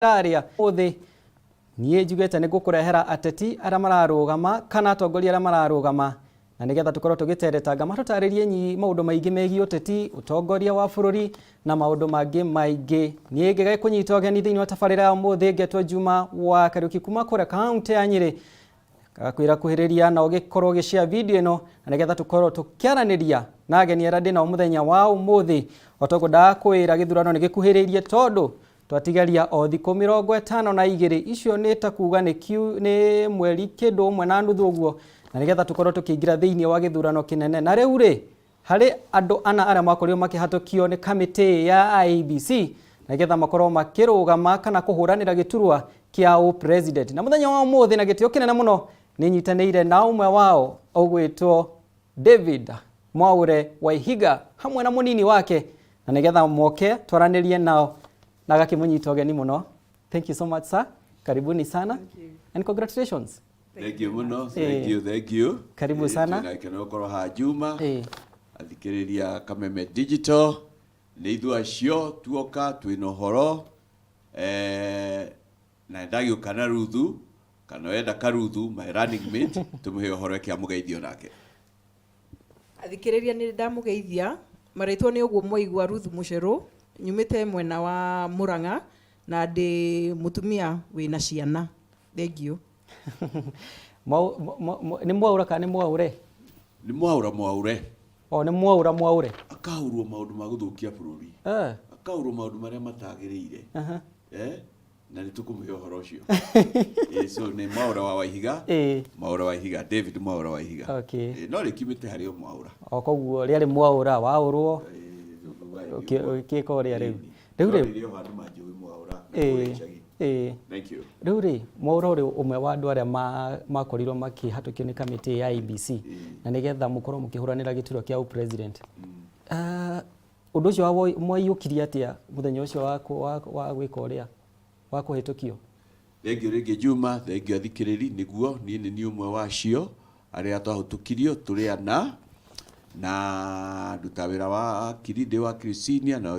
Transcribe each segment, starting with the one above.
Daria othi nie jugete ne gukurehera ateti ara mararugama kana atongoria ara mararugama na nigetha tukorwo tugiteretanga matutaririe nyi maundu maingi megi uteti utongoria wa bururi na maundu mangi maingi nie ngege kunyita ogeni thiini wa tabarira ya muthi ngetwa Juma wa Kariuki kuma kure kaunti ya Nyeri gakwira kuhiriria na ugikorwo gishia video ino na nigetha tukorwo tukiaraniria na ageni ara ndina muthenya wa umuthi otogoda kwira githurano ni gikuhiririe tondu twatigaria o thikũ 52 icio nĩ ta kuga nĩ mweri kĩndũ ũmwe na nuthu ũguo na nigetha tukorwo tukĩingira thĩinĩ wa gĩthurano kĩnene na rĩu rĩ harĩ andũ ana arĩa makorirwo makĩhatũkio nĩ kamĩtĩ ya IEBC na nigetha makorwo makĩrũgama kana kũhũranĩra gĩturwa kĩa president na mũthenya wa ũmũthĩ na gĩtĩo kĩnene mũno nĩ nyitanĩire na ũmwe wao ũgwĩtwo David Mwaure Waihiga hamwe na mũnini wake na nigetha moke twaranĩrie nao na kimunyita ogeni muno. Thank you so much sir. Karibuni sana. Thank you. And congratulations. Thank you muno. Thank you. Karibu sana. Na kinokoro ha Juma. Athikiriria Kameme digital. Nĩ ithu acio tuoka twino horo na ndagio kana ruthu kana wenda karuthu my running mate tumuhe horo kia mugeithio nake. Athikiriria ni ndamugeithia maritwo ni uguo mwaigua Ruthu Mucheru nyumite mwena wa Muranga na ndi mutumia wina ciana. Thank you. Ni Mwaura kana ni Mwaure? Ni Mwaure. O ni Mwaure. Akahurwo maundu ma guthukia bururi. Akahurwo maundu maria matagiriire. Na ni tukumuhe horo ucio. So ni Mwaure wa Waihiga. Mwaure Waihiga, David Mwaure Waihiga. Okay. No rikimite hari o Mwaura. O koguo riari Mwaura waurwo. Okay, kore ari. Rĩu rĩ Mwaura ũrĩ ũmwe wa andũ arĩa makorirwo makĩhatũkio nĩ kamĩtĩ ya IEBC na nĩgetha mũkorwo mũkĩhũranĩra gĩturwa kĩa president. Ũndũ ũcio mwaiyũkirie atĩa mũthenya ũcio wa gwĩka ũrĩa wa kũhĩtũkio? Rĩngĩ Juma, rĩngĩ athikĩrĩri nĩguo niĩ nĩ ũmwe wacio arĩa twahĩtũkirio tũrĩ ana na nduta wĩra wa kirinde wa Krisinia na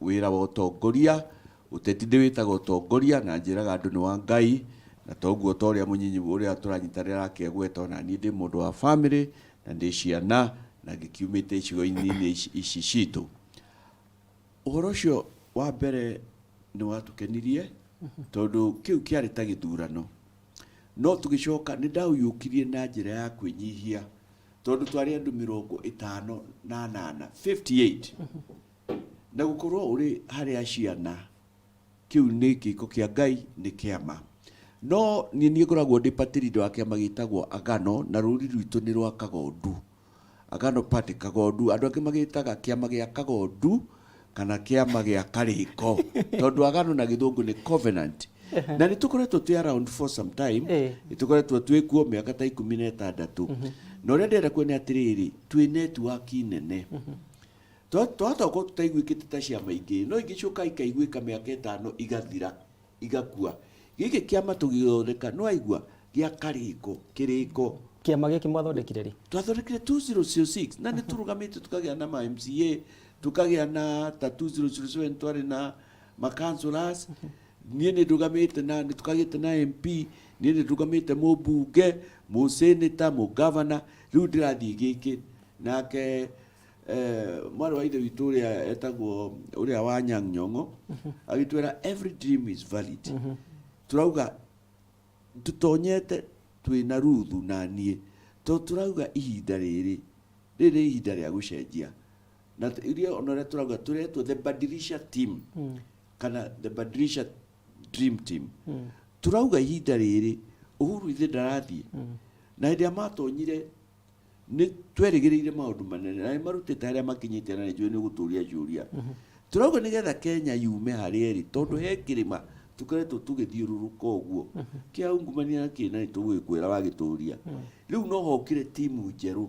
wĩra wa ũtongoria uteti ndĩwĩtaga ũtongoria na njĩraga andũ nĩ wa Ngai na toguo toria mũnyinyi ũrĩa tũranyitanĩra akĩgweta na niĩ ndĩ mũndũ wa family na ndĩ ciana na ngĩkiumĩte icigo-inĩ ici citũ. Ũhoro ũcio wa mbere nĩ watũkenirie tondũ kĩu kĩarĩ ta gĩthurano no tũgĩcoka nĩ ndaũiyũkirie na njĩra ya kwĩnyihia tondu twari andu 58 na gukorwo uri haria ciana kiu ni kiko kia Ngai ni kiama no ni ngoragwo ndi patirindo wa kiama gitagwo Agano na ruri rwitu ni rwa Kagondu Agano party Kagondu andu angi magitaga kiama gia Kagondu kana kiama gia Kariko tondu Agano na githungu ni covenant na ni tukoretwo twi around for some time ni tukoretwo twi kuo miaka ta 16 no rĩa ndĩrenda kuona atiriri twĩ network nene twatoka tutaiguĩkĩte ta ciama ingĩ no ingĩcoka ikaiguĩka mĩaka 5 igathira igakua gĩkĩ kĩama tũgĩthondeka no aigua gĩa kĩrĩko kĩama gĩkĩ mwathondekire rĩ? Twathondekire 2006 na nĩ tũrũgamĩte tukagĩa na ma MCA tukagĩa na ta 2007 twarĩ na ma councillors niĩ nĩ ndũgamĩte na nĩ tukagĩte na MP niĩ nĩ ndũgamĩte mũmbunge mũseneta mũgavana rĩu ndĩrathiĩ gĩkĩ nake mwarĩ wa ithe witũ ũrĩa etagwo ũrĩa wa Nyang'nyong'o agĩtwĩra every dream is valid. Turauga tutonyete twĩna Ruthu na niĩ turauga ihinda rĩrĩ ihinda rĩa gũcenjia na iria onore turauga turetwo the Badilisha team kana the Badilisha dream team turauga ihinda rĩrĩ Uhuru ithe ndarathiĩ na hĩndĩ matonyire nĩ twerĩgĩrĩire maũndũ manene na marutĩte harĩa makinyĩte na njũĩ nĩ gũtũria ciũria turauga nĩgetha Kenya yume harĩa ĩrĩ tondũ he kĩrĩma tukoretwo tũgĩthiũrũrũka ũguo kĩa ungumania na kĩna nĩ tũgwĩkwĩra wa gĩtũria rĩu no hokire timu njerũ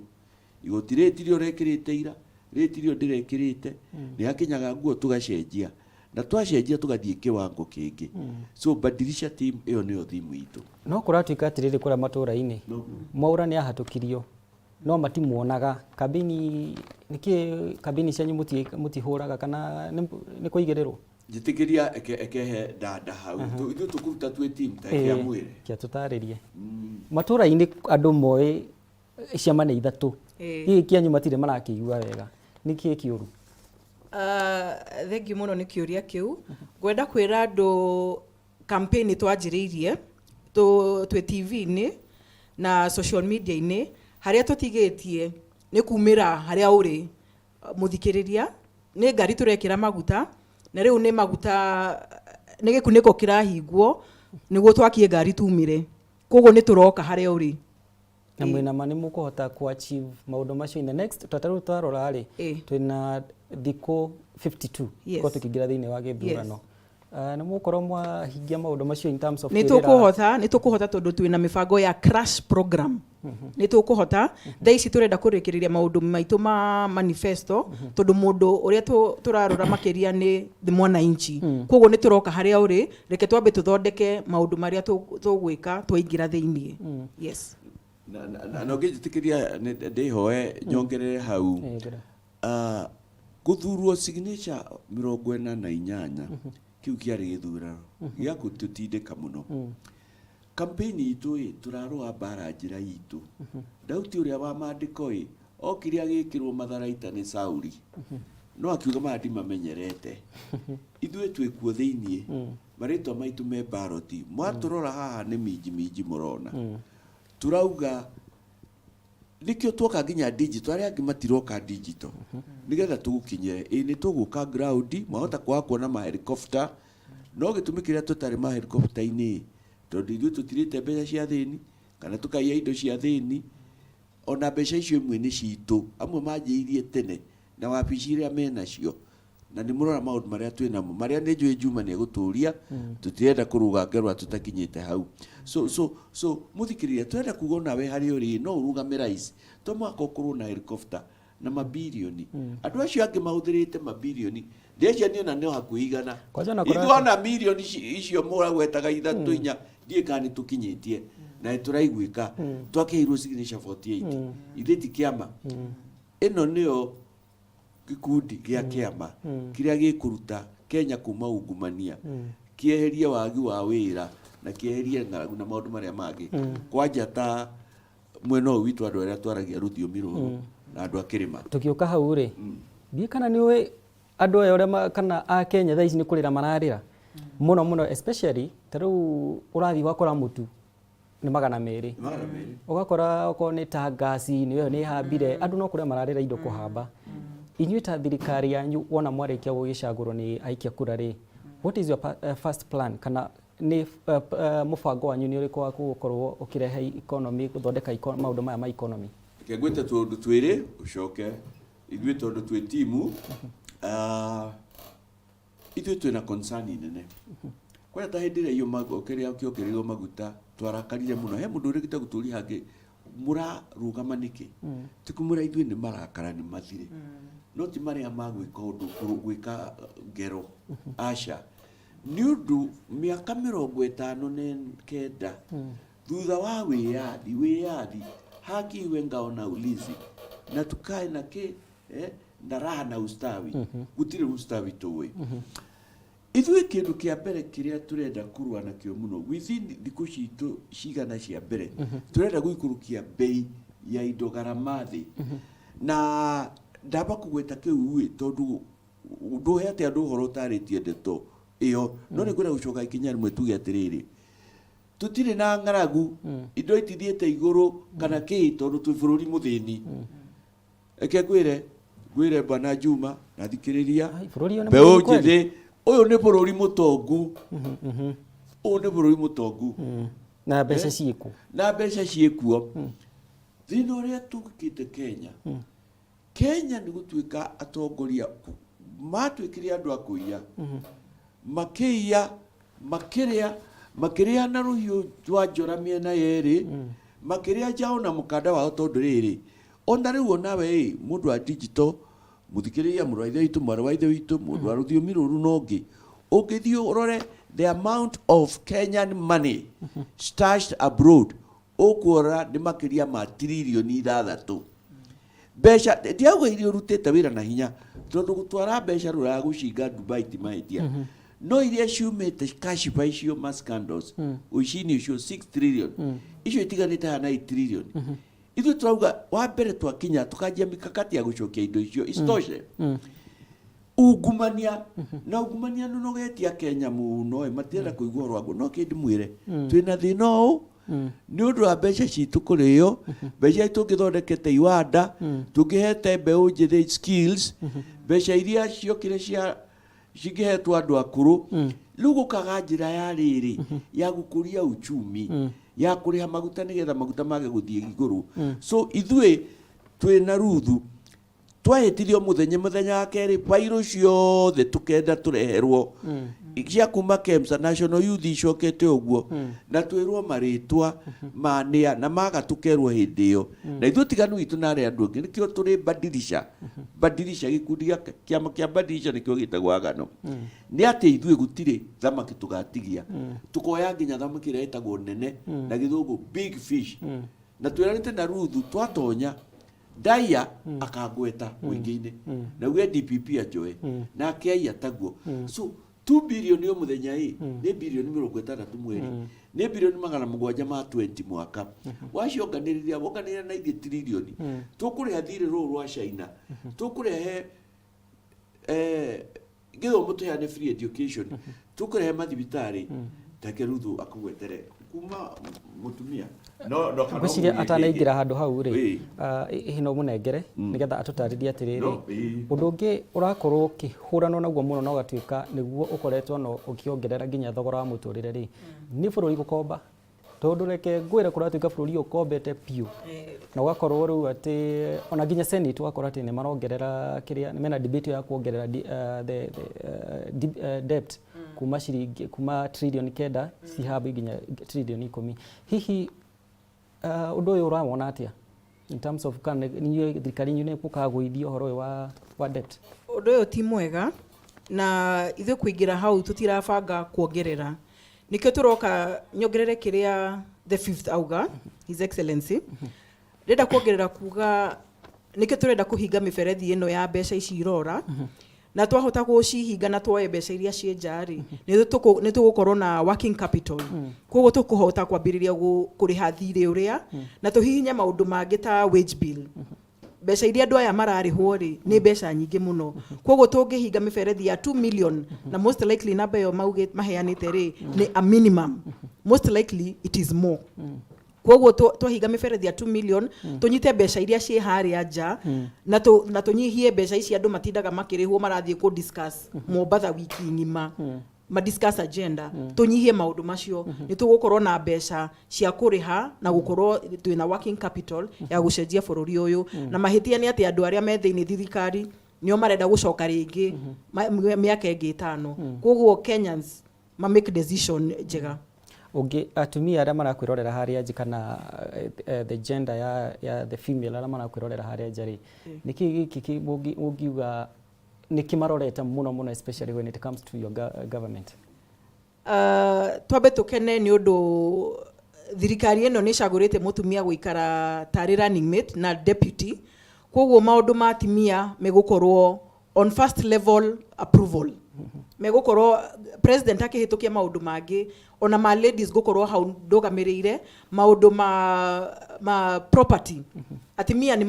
igũtirĩtirio rekĩrĩte ira rĩtirio ndĩrekĩrĩte nĩ hakinyaga nguo tũgacenjia na twacenjia tugathiĩ kiwango kĩngĩ so Badilisha team ĩyo nĩyo thimu itũ no kũratuĩka atĩrĩrĩ kũrĩa matũũra-inĩ Mwaura nĩ ahatũkirio no matimuonaga kabini nĩkĩ kabini cianyu mũtihũraga kana nĩ kũigĩrĩrwo Jitikiria ekehe dada hau. Ithu tukuruta twi team ta kia mwire. Kia tutaririe. Matura-ini andu moe ciama nĩ ithatu. Gĩkĩ kĩanyu matire marakĩigua wega. Nĩkĩ kĩũru? Thengiũ mũno nĩ kĩũria kĩu. Ngwenda kwĩra andũ campaign twanjĩrĩirie twĩ TV-inĩ na social media-inĩ harĩa tũtigĩtie nĩ kumĩra harĩa ũrĩ mũthikĩrĩria nĩ ngari tũrekĩra maguta na rĩu nĩ maguta nĩ gĩkunĩko kĩrahingwo nĩguo twakie ngari tumĩre. Koguo nĩ tũroka harĩa ũrĩ. Na mwĩna ma nĩ mũkũhota ku-achieve maũndũ macio in the next tũtarũ twarora rĩ twĩna thikũ 52 ko tũkĩingĩra thĩinĩ wa gĩthurano. Nĩ mũkorwo mwahingia maũndũ macio in terms of nĩ tũkũhota tondũ twĩna mĩbango ya crash program. Nĩ tũkũhota thaa ici tũrenda kũrĩkĩrĩria maũndũ maitũ ma manifesto tondũ mũndũ ũrĩa tũrarora makĩria nĩ mwananchi. Koguo nĩ tũroka harĩa ũrĩ reke twambe tũthondeke maũndũ marĩa tũgwĩka twaingĩra thĩinĩ. Yes. Na ũngĩnjĩtĩkĩria ndĩhoe nyongerere hau gũthurwo signature 48 kĩu kĩarĩ gĩthurano gĩa gũtũtindĩka mũno. Campaign itũ tũrarũa mbara njĩra itũ. Dauti ũrĩa wa maandĩko o kĩrĩa gĩkĩrwo matharaita nĩ Sauli no akiuga mandi mamenyerete. Ithuĩ twĩkuo thĩinĩ marĩtwa maitũ me baroti mwatũrora haha nĩ minji mũrona. Turauga nikio tuoka nginya digital arĩa angĩ matiroka digital nigetha tũgũkinyire nĩ tũgũka ground mahota kuona ma helicopter no gĩtũmi kĩrĩa tũtarĩ ma helicopter-inĩ tondũ ithuĩ tũtirĩte mbeca cia thĩni kana tũkaiya indo cia thĩni ona mbeca icio imwe nĩ citũ amwe manjĩirie tene na wabici iria menacio na nĩ mũrora maũndũ marĩa twĩnamo marĩa nĩ njũĩ Juma nĩ egũtũria tũtirenda kũrũga ngerwa tũtakinyĩte hau. So mũthikĩrĩria twenda kuga nawe harĩ ũrĩ no ũrũgame rais to mwaka ũkorwo na helicopter na mabilioni. Andũ acio angĩ mahũthĩrĩte mabilioni ndecia niĩ na nĩ hakuhĩ igana. Ithuona milioni icio mũragwetaga ithatũ inya ndiĩ kana nĩ tũkinyĩtie na tũraiguĩka twakĩirwo signature 48 ithe ti kĩama. Ĩno nĩyo gĩkundi gĩa kĩama kĩrĩa gĩkũruta Kenya kuma ungumania kĩeherie wagi wa wĩra na kĩeherie ng'aragu na maũndũ marĩa mangĩ kwanja ta mwena ũyũ witũ andũ arĩa twaragia rũthiomi rũrũ na andũ a kĩrĩma. Tũkĩũka hau rĩ ndiĩ kana nĩũĩ andũ aya ũrĩa kana a Kenya thaa ici nĩ kũrĩra mararĩra mũno especially ta rĩu ũrathiĩ wakora mũtu nĩ 200 ũgakora okorwo nĩ ta gasi nĩyo nĩ hambire andũ no kũrĩa mararĩra indo kũhamba. Inyuĩ ta thirikari yanyu wona mwarĩkia gũgĩcagũrwo nĩ aikia kura rĩ what is your first plan kana nĩ mũbango wanyu nĩ ũrĩkũ wa gũkorwo ũkĩrehe economy gũthondeka maũndũ maya ma economy? Ngwĩte tondũ twĩrĩ ũcoke ithuĩ tondũ twĩ timu ithuĩ twĩna concern nene kwa ta hĩndĩ ĩrĩa iyo kĩrĩa maguta twarakarire mũno he mũndũ ũrĩkĩte gũtũria hangĩ mũrarũgama nĩkĩ tikũmũra ithuĩ nĩ marakara nĩ mathire no ti marĩa magwĩka ũndũ gwĩka ngero aca nĩ ũndũ mĩaka 59 thutha wa wĩyathi haki iwe ngao na ulinzi na tukae na na raha na ustawi gutire ustawi tuwe ithuĩ kĩndũ kĩa mbere kĩrĩa tũrenda kũrũa nakĩo mũno within thikũ citũ cigana cia mbere tũrenda gũikũrũkia bei ya indo garama thĩ na ndamba kũgweta kĩu tondũ ndũhe atĩ andũ ũhoro ũtarĩtie ndeto ĩyo no nĩ ngwenda gũcoka ikinya rĩmwe tuge atĩrĩrĩ tũtirĩ na ng'aragu indo itithiĩte igũrũ kana kĩ tondũ twĩ bũrũri mũthĩni eke ngwĩre bwana Juma na thikĩrĩria mbeũ njĩthĩ ũyũ nĩ bũrũri mũtongu ũyũ nĩ bũrũri mũtongu na mbeca ciĩkuo thĩna ũrĩa tũgĩkĩte Kenya nĩ gũtuĩka atongoria matuĩkire andũ a kũiya makĩiya makĩrĩa na rũhiũ rwa njora mĩena yerĩ makĩrĩa njao na mũkanda wao tondũ rĩrĩ ona rĩu onawe mũndũ wa digital mũthikĩrĩria mũrũ wa ithe witũ mwarĩ wa ithe witũ mũndũ wa rũthiomi rũrũ nongĩ ũngĩthiĩ ũrore the amount of Kenyan money stashed abroad ũkuora nĩ makĩria ma tiririoni 6 mbeca ndiauga iria ũrutĩte wĩra na hinya tondũ gũtwara mbeca rũraya gũcinga Dubai ti mahĩtia no iria ciumĩte kashifa icio ma scandals uici-inĩ ucio 6 trillion icio itiganĩte hana 8 trillion ithuĩ turauga wa mbere twakinya tukanjia mikakati ya gucokia indo icio istoshe ungumania na ungumania nogetia Kenya muno matienda kuigua rwangu no kindi mwire twina thina ũũ ni undu wa mbeca citu kurio mbeca itungithondekete iwanda tungihete mbeũ njĩthĩ skills mbeca iria ciokire cia cigehetwo andu akuru riu gukaga njira ya riri ya gukuria uchumi ya kuriha maguta nigetha maguta mage guthie iguru so ithuĩ twina ruthu twahĩtithio muthenya wa keri bairo ciothe tukenda tureherwo cia kuma KEMSA National Youth icokete ũguo na twirwo maritwa mania na maga tukerwo hindi iyo na ithuĩ tiganu witũ na arĩa andũ angĩ nikĩo tũrĩ badilisha gikundi kĩama kĩa badilisha nikĩo gĩtagwo agano nĩ atĩ ithuĩ gũtirĩ thamaki tũgatigia tukoya nginya thamaki ĩrĩa ĩtagwo nene na gĩthũngũ big fish na twĩranĩte na ruthu twatonya Daya akagweta mwingi-inĩ na gwe DPP ajoe na akia taguo so 2 billion yo muthenya ni billion 60 mweri ni billion 720 mwaka wacionganĩrĩria wonganĩrĩria na ithe trillion tukũrĩha thirĩ rũrũ rwa China tukũrehe gĩthomo tũheane free education tukũrehe mathibitarĩ take ruthu akugwetere kuma mutumia no ngwiciria atanaingira handu hau ri hino munengere nigetha atutaririe atiriri undu ungi urakorwo kihurano naguo muno no gatuika niguo ukoretwo no ukiongerera nginya thogora wa muturire ri ni bururi gukomba tondu reke ngwire kuratuika bururi ukombete piu na ugakorwo riu ati ona nginya senate wakora ati ni marongerera kiria mena debate ya kuongerera debt kuma ciringi kuma trillion kenda cihambe nginya trillion 10 hihi undu uyu urawona atia in terms of kan ni thirikari nyune kukagwithia uhoro wa debt undu uyu ti mwega na ithe kuingira hau tutirabanga kuongerera nikio turoka nyongerere kiria the fifth auga his excellency renda kuongerera kuga nikio turenda kuhinga miberethi ino ya mbeca ici irora na twahota gucihinga na twoe mbeca iria cie njari ni tugukorwo na working capital koguo tukuhota kwambiriria kuriha thirĩ uria na tuhihinya maundu mangi ta wage bill mbeca iria andu aya mararihwo ri ni mbeca nyingi muno koguo tungihinga miberethi ya 2 million na most likely number yo mauge maheanite ri ni a minimum most likely it is more koguo twahinga miberethi ya 2 million tunyite mbeca iria cie haria nja na tunyihie mbeca ici andu matindaga makirihwo marathie ku discuss Mombasa wiki ngima ma discuss agenda tunyihie maundu macio ni tugukorwo na mbeca cia kuriha na gukorwo twina working capital ya gucenjia bururi uyu na mahitia ni ati andu aria methiini thirikari nio marenda gucoka ringi miaka ingi 5 koguo Kenyans ma make decision njega ungi atumia aria marakwirorera haria nji kana the gender ya the female aria marakwirorera haria njari niki giki ungiuga niki marorete muno especially when it comes to your government twabe tukene ni undu thirikari eno ni cagurite mutumia guikara tari running mate na deputy koguo maundu ma atimia megukorwo on first level approval megukorwo president akihitukia maundu mangi ona ma ladies gukorwo hau ndogamirire maundu ma property atimia ni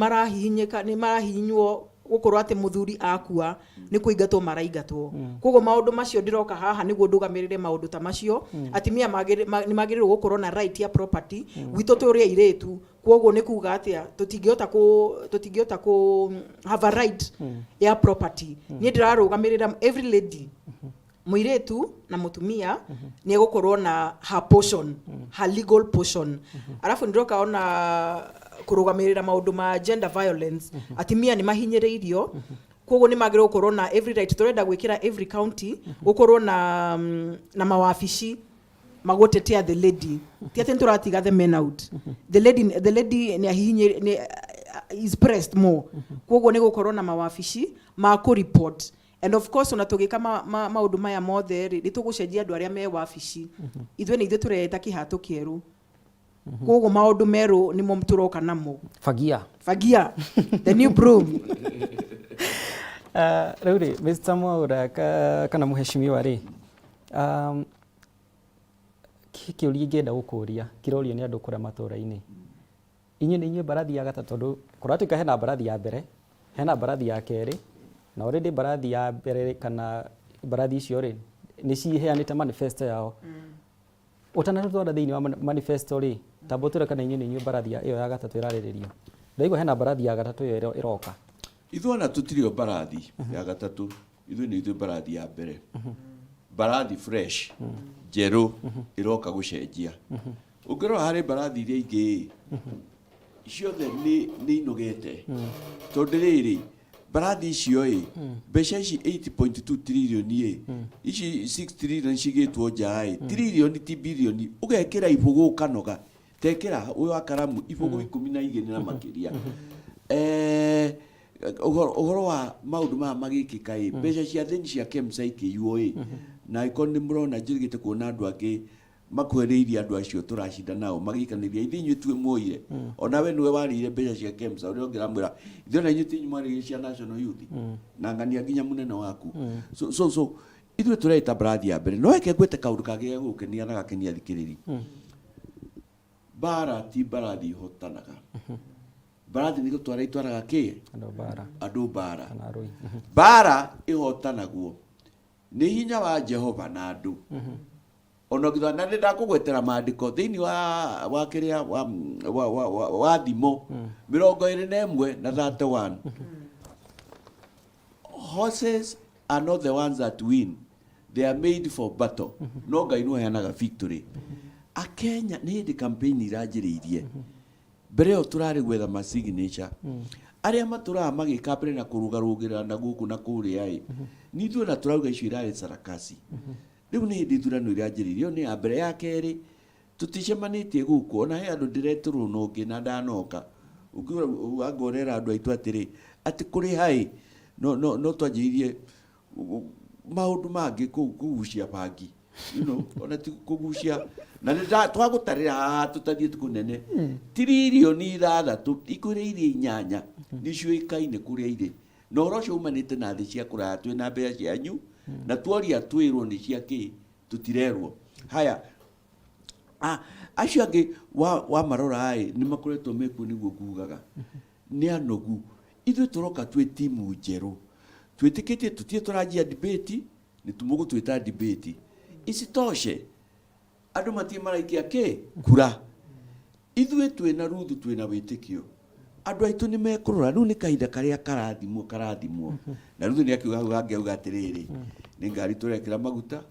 marahihinywo gukorwo ati muthuri akua ni kuingatwo maraigatwo koguo maundu macio ndiroka haha niguo ndugamirire maundu ta macio atimia ni magirirwo gukorwo na right ya property wito turia iretu koguo ni kuga atia tutingihota ku have a right ya property ni ndirarugamirira every lady muiretu na mutumia ni gukorwo na her portion her legal portion arafu ndiroka ona kurugamirira maundu ma gender violence atimia ni mahinyiriirio koguo ni magire gukorwo na every right turenda gwikira every county gukorwo na mawafici magotetea the lady tiate nturatiga the men out the lady ni ahinyiri is pressed more koguo ni gukorwo na mawafici ma ku report and of course ona tugika maundu maya mothe ri tugucenjia andu aria me wafici ithwe ni ithe tureta kihatu kieru koguo maundu meru ni mo turoka namo fagia the new broom Rĩu Mr. Mwaura kana muheshimiwa ri Kiuria ingĩenda gũkũria kirorio nĩ andũ kũrĩa matũũra-inĩ. Inyuĩ nĩ inyuĩ mbarathi ya gatatũ, tondũ kũratuĩka hena mbarathi ya mbere, hena mbarathi ya kerĩ, na already mbarathi ya mbere kana mbarathi icio rĩ nĩ ciheanĩte manifesto yao. Ũtanatwara thĩinĩ wa manifesto rĩ, tambo tũre kana inyuĩ nĩ inyuĩ mbarathi ĩyo ya gatatũ ĩrarĩrĩrio. Ndaigua hena mbarathi ya gatatũ ĩyo ĩroka. Ithuĩ ona tũtirĩ mbarathi ya gatatũ, ithuĩ nĩ ithuĩ mbarathi ya mbere. Mbarathi fresh, njerũ ĩroka gũcenjia. Ũngĩrora harĩ mbarathi iria ingĩ ciothe nĩ inogete. Tondũ rĩrĩ mbarathi icio mbeca ici 8.2 tririoni ici 6 tririoni cigĩtwo nja tririoni ti bilioni ũgekĩra ibũgũ kanoga tekĩra ũyũ wa karamu ibũgũ 12 na makĩria. Ũhoro wa maũndũ maya magĩkĩka mbeca cia thĩinĩ cia KEMSA ikĩiywo na ĩkorwo nĩ mũrona njĩrĩgĩte kuona andũ angĩ makuhĩrĩirie andũ acio tũracinda nao magĩkanĩria ithuĩ inyuĩ tuĩ muoire ona we nĩwe warĩire mbeca cia KEMSA ũrĩa ũngĩramwĩra ithuĩ ona inyuĩ tinyu mwarĩire cia National Youth na ngania nginya mũnene waku. So ithuĩ tũreta mbarathi ya mbere no reke ngwĩte kaũndũ kangĩ gũkenia na gakenia thikĩrĩri. Bara ti mbarathi ihotanaga. Mbarathi nĩ gũtwara itwaraga kĩ? Andũ bara. Bara ihotanagwo nĩ hinya wa Jehova na andũ. Ona githa na ndakũgwetera maandĩko thĩinĩ wa kĩrĩa wa thimo 21 na 31. Horses are not the ones that win, they are made for battle. No Ngai nĩ aheanaga victory. Akenya nĩ hĩndĩ campaign iranjĩrĩirie mbere ĩyo tũrarĩ gwetha ma signature arĩa matũraga magĩka mbere na kũrũgarũgĩra na gũkũ na kũrĩa nĩ ithuĩ na tũrauga icio irarĩ sarakasi. Rĩu nĩ hĩndĩ ithurano iranjĩrĩirio nĩ ya mbere ya kerĩ tũticemanĩtie gũkũ ona he andũ ndĩretũrwo nongĩ na ndanoka ũngĩrora andũ aitũ atĩrĩ atĩ kũrĩ haĩ no twanjĩrĩirie maũndũ mangĩ kũgucia bangi ona ti kũgucia na twagũtarĩra haha tũtathiĩ kũnene tririoni 6 ikũrĩirie 8 nĩcioĩkaine kũrĩa irĩ na ũhoro ũcio umanĩte na thĩ cia kũraya twĩ na mbeca cianyu na tuoria twĩrwo nĩ cia kĩ tutirerwo. Haya acio angĩ wa marora nĩ makoretwo mekuo nĩguo kugaga nĩ anogu. Ithuĩ tũroka twĩ timu njerũ twĩtĩkĩtie tũtie tũranjia debate nĩ tũmũgũtwĩta debate isitoshe andũ matie maraikia kĩ kura. Ithuĩ twĩna ruthu twĩna wĩtĩkio andũ aitũ nĩ mekũrora rĩu nĩ kahinda karĩa karathimwo na ruthu nĩ akiuga angĩauga atĩrĩrĩ nĩ ngari tũrekĩra maguta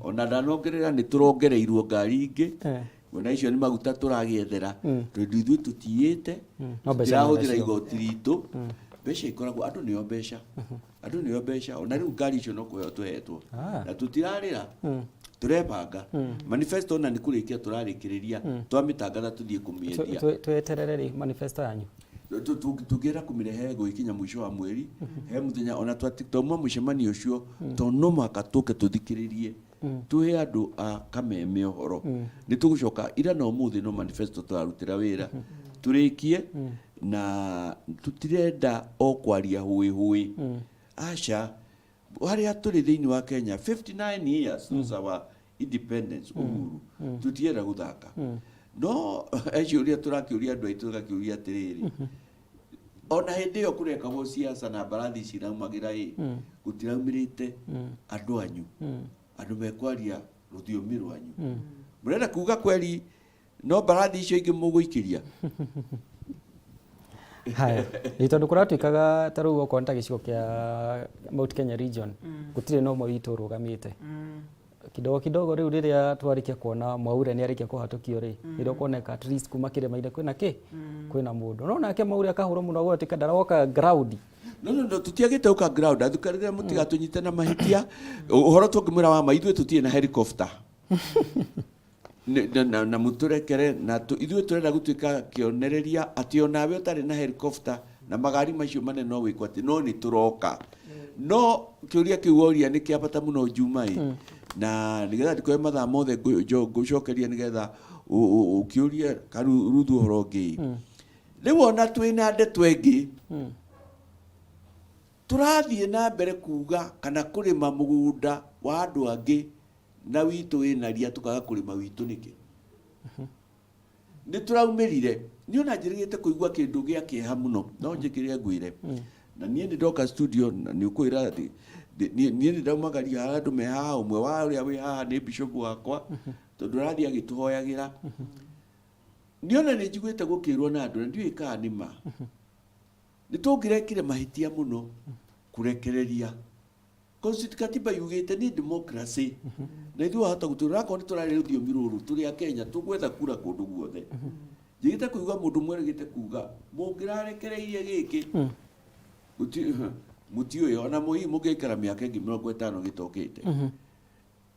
ona ndanongerera nĩ tũrongereirwo ngari ingĩ ona icio nĩ maguta tũragĩethera tondũ ithuĩ tũtiyĩte tũtirahũthĩra igoti ritũ mbeca ikoragwo andũ nĩo mbeca ona rĩu ngari icio no kũheo tũhetwo na tũtirarĩra turebanga manifesto ona nĩ kũrĩkia tũrarĩkĩrĩria twamĩtangatha tũthiĩ kũmĩendia tweterere manifesto yanyu tũngĩra kũmĩrehe gũkinya mũico wa mweri he mũthenya ona twauma mũcemanio ũcio tondũ no mũhaka tũke tũthikĩrĩrie tũhe andũ a Kameme ũhoro nĩ tũgũcoka ira na ũmũthĩ no manifesto tũrarutĩra wĩra tũrĩkie na tũtirenda o kwaria hũĩ aca harĩa tũrĩ thĩinĩ wa Kenya 59 years since our independence uhuru tũtienda gũthaka no acio ũrĩa tũrakĩũria andũ aitũ tũgakĩũria atĩrĩrĩ ona hĩndĩ ĩyo kũrekagwo siasa na mbarathi ciraumagĩra gũtiraumĩrĩte andũ anyu andũ mekwaria rũthiomi rwanyu mũrenda kuga kweri no mbarathi icio ingĩ mũgũikĩria. Haya nĩ tondũ kũratuĩkaga ta rĩu okorwo nĩ ta gĩcigo kĩa Mount Kenya region gũtirĩ no ũmwe witũ ũrũgamĩte kidogo rĩu rĩrĩa twarĩkia kuona Mwaure nĩ arĩkia kũhatũkio rĩ rĩrĩa kuoneka at least kuma kĩrĩma-inĩ kwĩna kĩ kwĩna mũndũ no nake Mwaure akahũrwo mũno gũtuĩka ndaroka ground no tutiagĩte ũka ground athukarĩre mũtigatũnyite na mahĩtia ũhoro tũngĩmwĩra wa ma ithuĩ tũtirĩ na helicopter na mũtũrekere na ithuĩ tũrenda gũtuĩka kĩonereria atĩ onawe ũtarĩ na helicopter na magari macio manene no wĩkwo atĩ no nĩ tũroka no kĩũria kĩu woria nĩ kĩa bata mũno Juma na nĩgetha ndikoe mathaa mothe ngũcokeria nĩgetha ũkĩũria karuthu ũhoro ũngĩ rĩu ona twĩna ndeto ĩngĩ tũrathiĩ na mbere kuga kana kũrĩma mũgũnda wa andũ angĩ na witũ wĩna ria tũkaga kũrĩma witũ nĩkĩ nĩ tũraumĩrire nĩ ona njĩrĩgĩte kũigua kĩndũ gĩa kĩeha mũno no njĩkĩre ngwĩre na niĩ nĩ ndoka studio na nĩ ũkwĩra atĩ niĩ nĩ ndaumagaria andũ me haha ũmwe wa ũrĩa wĩ haha nĩ bishop wakwa tondũ rathiĩ agĩtũhoyagĩra nĩ ona nĩ njiguĩte gũkĩrwo na andũ na ndiũĩ kana nĩ ma nĩ tũngĩrekire mahĩtia mũno kũrekereria katiba yugĩte nĩ democracy na ithuĩ wahota gũtũra akorwo nĩ tũrarĩ rũthiomi rũrũ tũrĩ a Kenya tũgwetha kura kũndũ guothe njĩgĩte kũigua mũndũ mwerĩgĩte kuga mũngĩrarekereirie gĩkĩ mũtiũĩ ona mũngĩikara mĩaka ĩngĩ 50 gĩtokĩte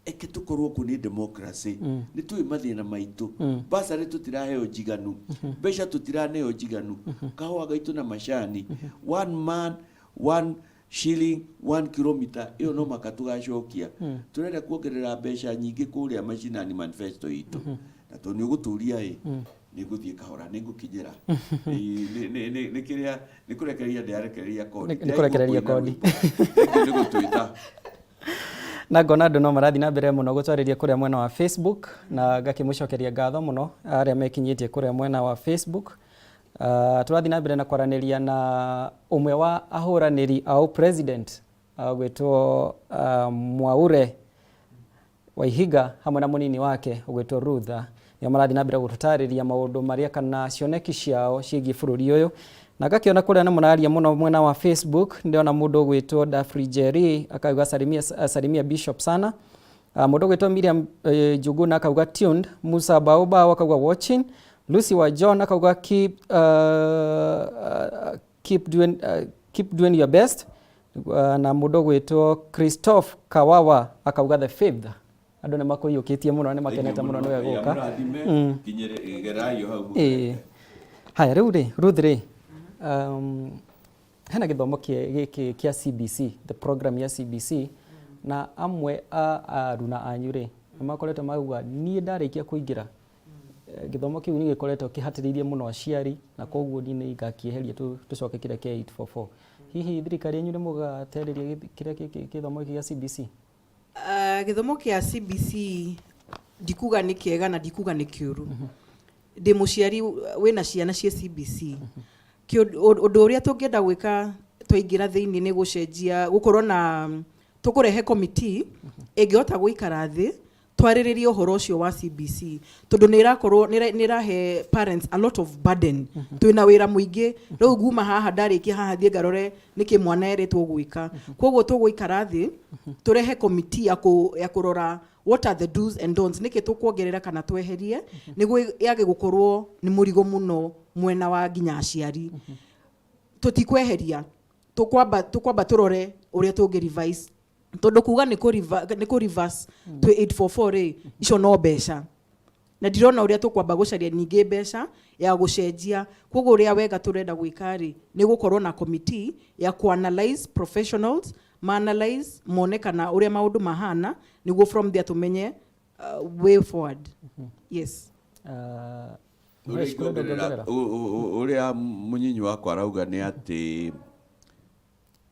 eke tũkorwo kũ nĩ democracy nĩ tũĩ mathĩna maitũ basarĩ tũtiraheo njiganu mbeca tũtiraneo njiganu kahũa gaitũ na macani 1 man 1 shilling 1 kilometer iyo no maka tugacokia turenda kuongerera mbeca nyingĩ kũrĩa macinani manifesto itũ na to nĩ ũgũtũria nĩ gũthiĩ kahora nĩ ngũkinyĩra nĩ kĩrĩa nĩ kũrekereria ndĩarekereria kodi nĩ kũrekereria kodi nĩ gũtũĩta na ngona andũ no marathiĩ na mbere mũno gũtwarĩria kũrĩa mwena wa Facebook na ngakĩmũcokeria ngatho mũno arĩa mekinyĩtie kũrĩa mwena wa Facebook. Tũrathiĩ na mbere na kwaranĩria na ũmwe wa ahũranĩri a president gwĩtwo Mwaure Waihiga hamwe na mũnini wake gwĩtwo Rutha nĩo marathiĩ na mbere gũtũtarĩria maũndũ marĩa kana cioneki ciao ciĩgiĩ bũrũri ũyũ na ngakĩona kũrĩa na mũnaria mũno mwena wa Facebook ndĩona mũndũ gwĩtwo Dafri Jerry akauga salimia Bishop sana mũndũ gwĩtwo Miriam Njuguna akauga tuned Musa Baoba akauga watching Lucy wa John akauga keep doing your best na mũndũ gwĩtwo Christophe Kawawa akauga the fifth andũ nĩ makũiyũkĩtie mũno nĩ makenete mũno nĩwe gũka kinyere gerayo hau haya rĩu Ruth hena gĩthomo gĩkĩ kĩa CBC the program ya CBC na amwe aruna anyu nĩ makoretwo mauga niĩ ndarĩkia kũingĩra gĩthomo kĩu nĩ gĩkoretwo kĩhatĩrĩirie mũno aciari na koguo nĩ ngakĩeheria tũcoke kĩrĩa kĩa 844 hihi thirikari yanyu nĩ mũgateithĩrĩria kĩrĩa gĩthomo gĩa CBC gĩthomo kĩa CBC ndikuga nĩ kĩega na ndikuga nĩ kĩũru ndĩ mũciari wĩna ciana cia CBC ũndũ ũrĩa tũngĩenda gwĩka twaingĩra thĩinĩ nĩ gũcenjia gũkorwo na tũkũrehe committee ĩngĩhota gũikara thĩ twarĩrĩrie ũhoro ũcio wa CBC tondũ nĩ ĩrahe parents a lot of burden twĩna wĩra mũingĩ rĩu nguma haha ndarĩkia haha thiĩ ngarore nĩkĩ mwana erĩtwo gwĩka koguo tũgũikara thĩ tũrehe committee ya kũrora what are the do's and don'ts nĩkĩ tũkuongerera kana tweherie nĩguo yage gũkorwo nĩ mũrigo mũno mwena wa nginya aciari tũtikweheria tũkwamba tũrore ũrĩa tũngĩ revise tondũ kuga nĩ kũ reverse to 844 icio no mbeca na ndirona ũrĩa tũkwamba gũcaria ningĩ mbeca ya gũcenjia koguo ũrĩa wega tũrenda gwĩka nĩ gũkorwo na committee ya analyze professionals analyze mone kana ũrĩa maũndũ mahana nĩguo from there tũmenye way forward yes ũrĩa mũnyinyi wakwa arauga nĩ atĩ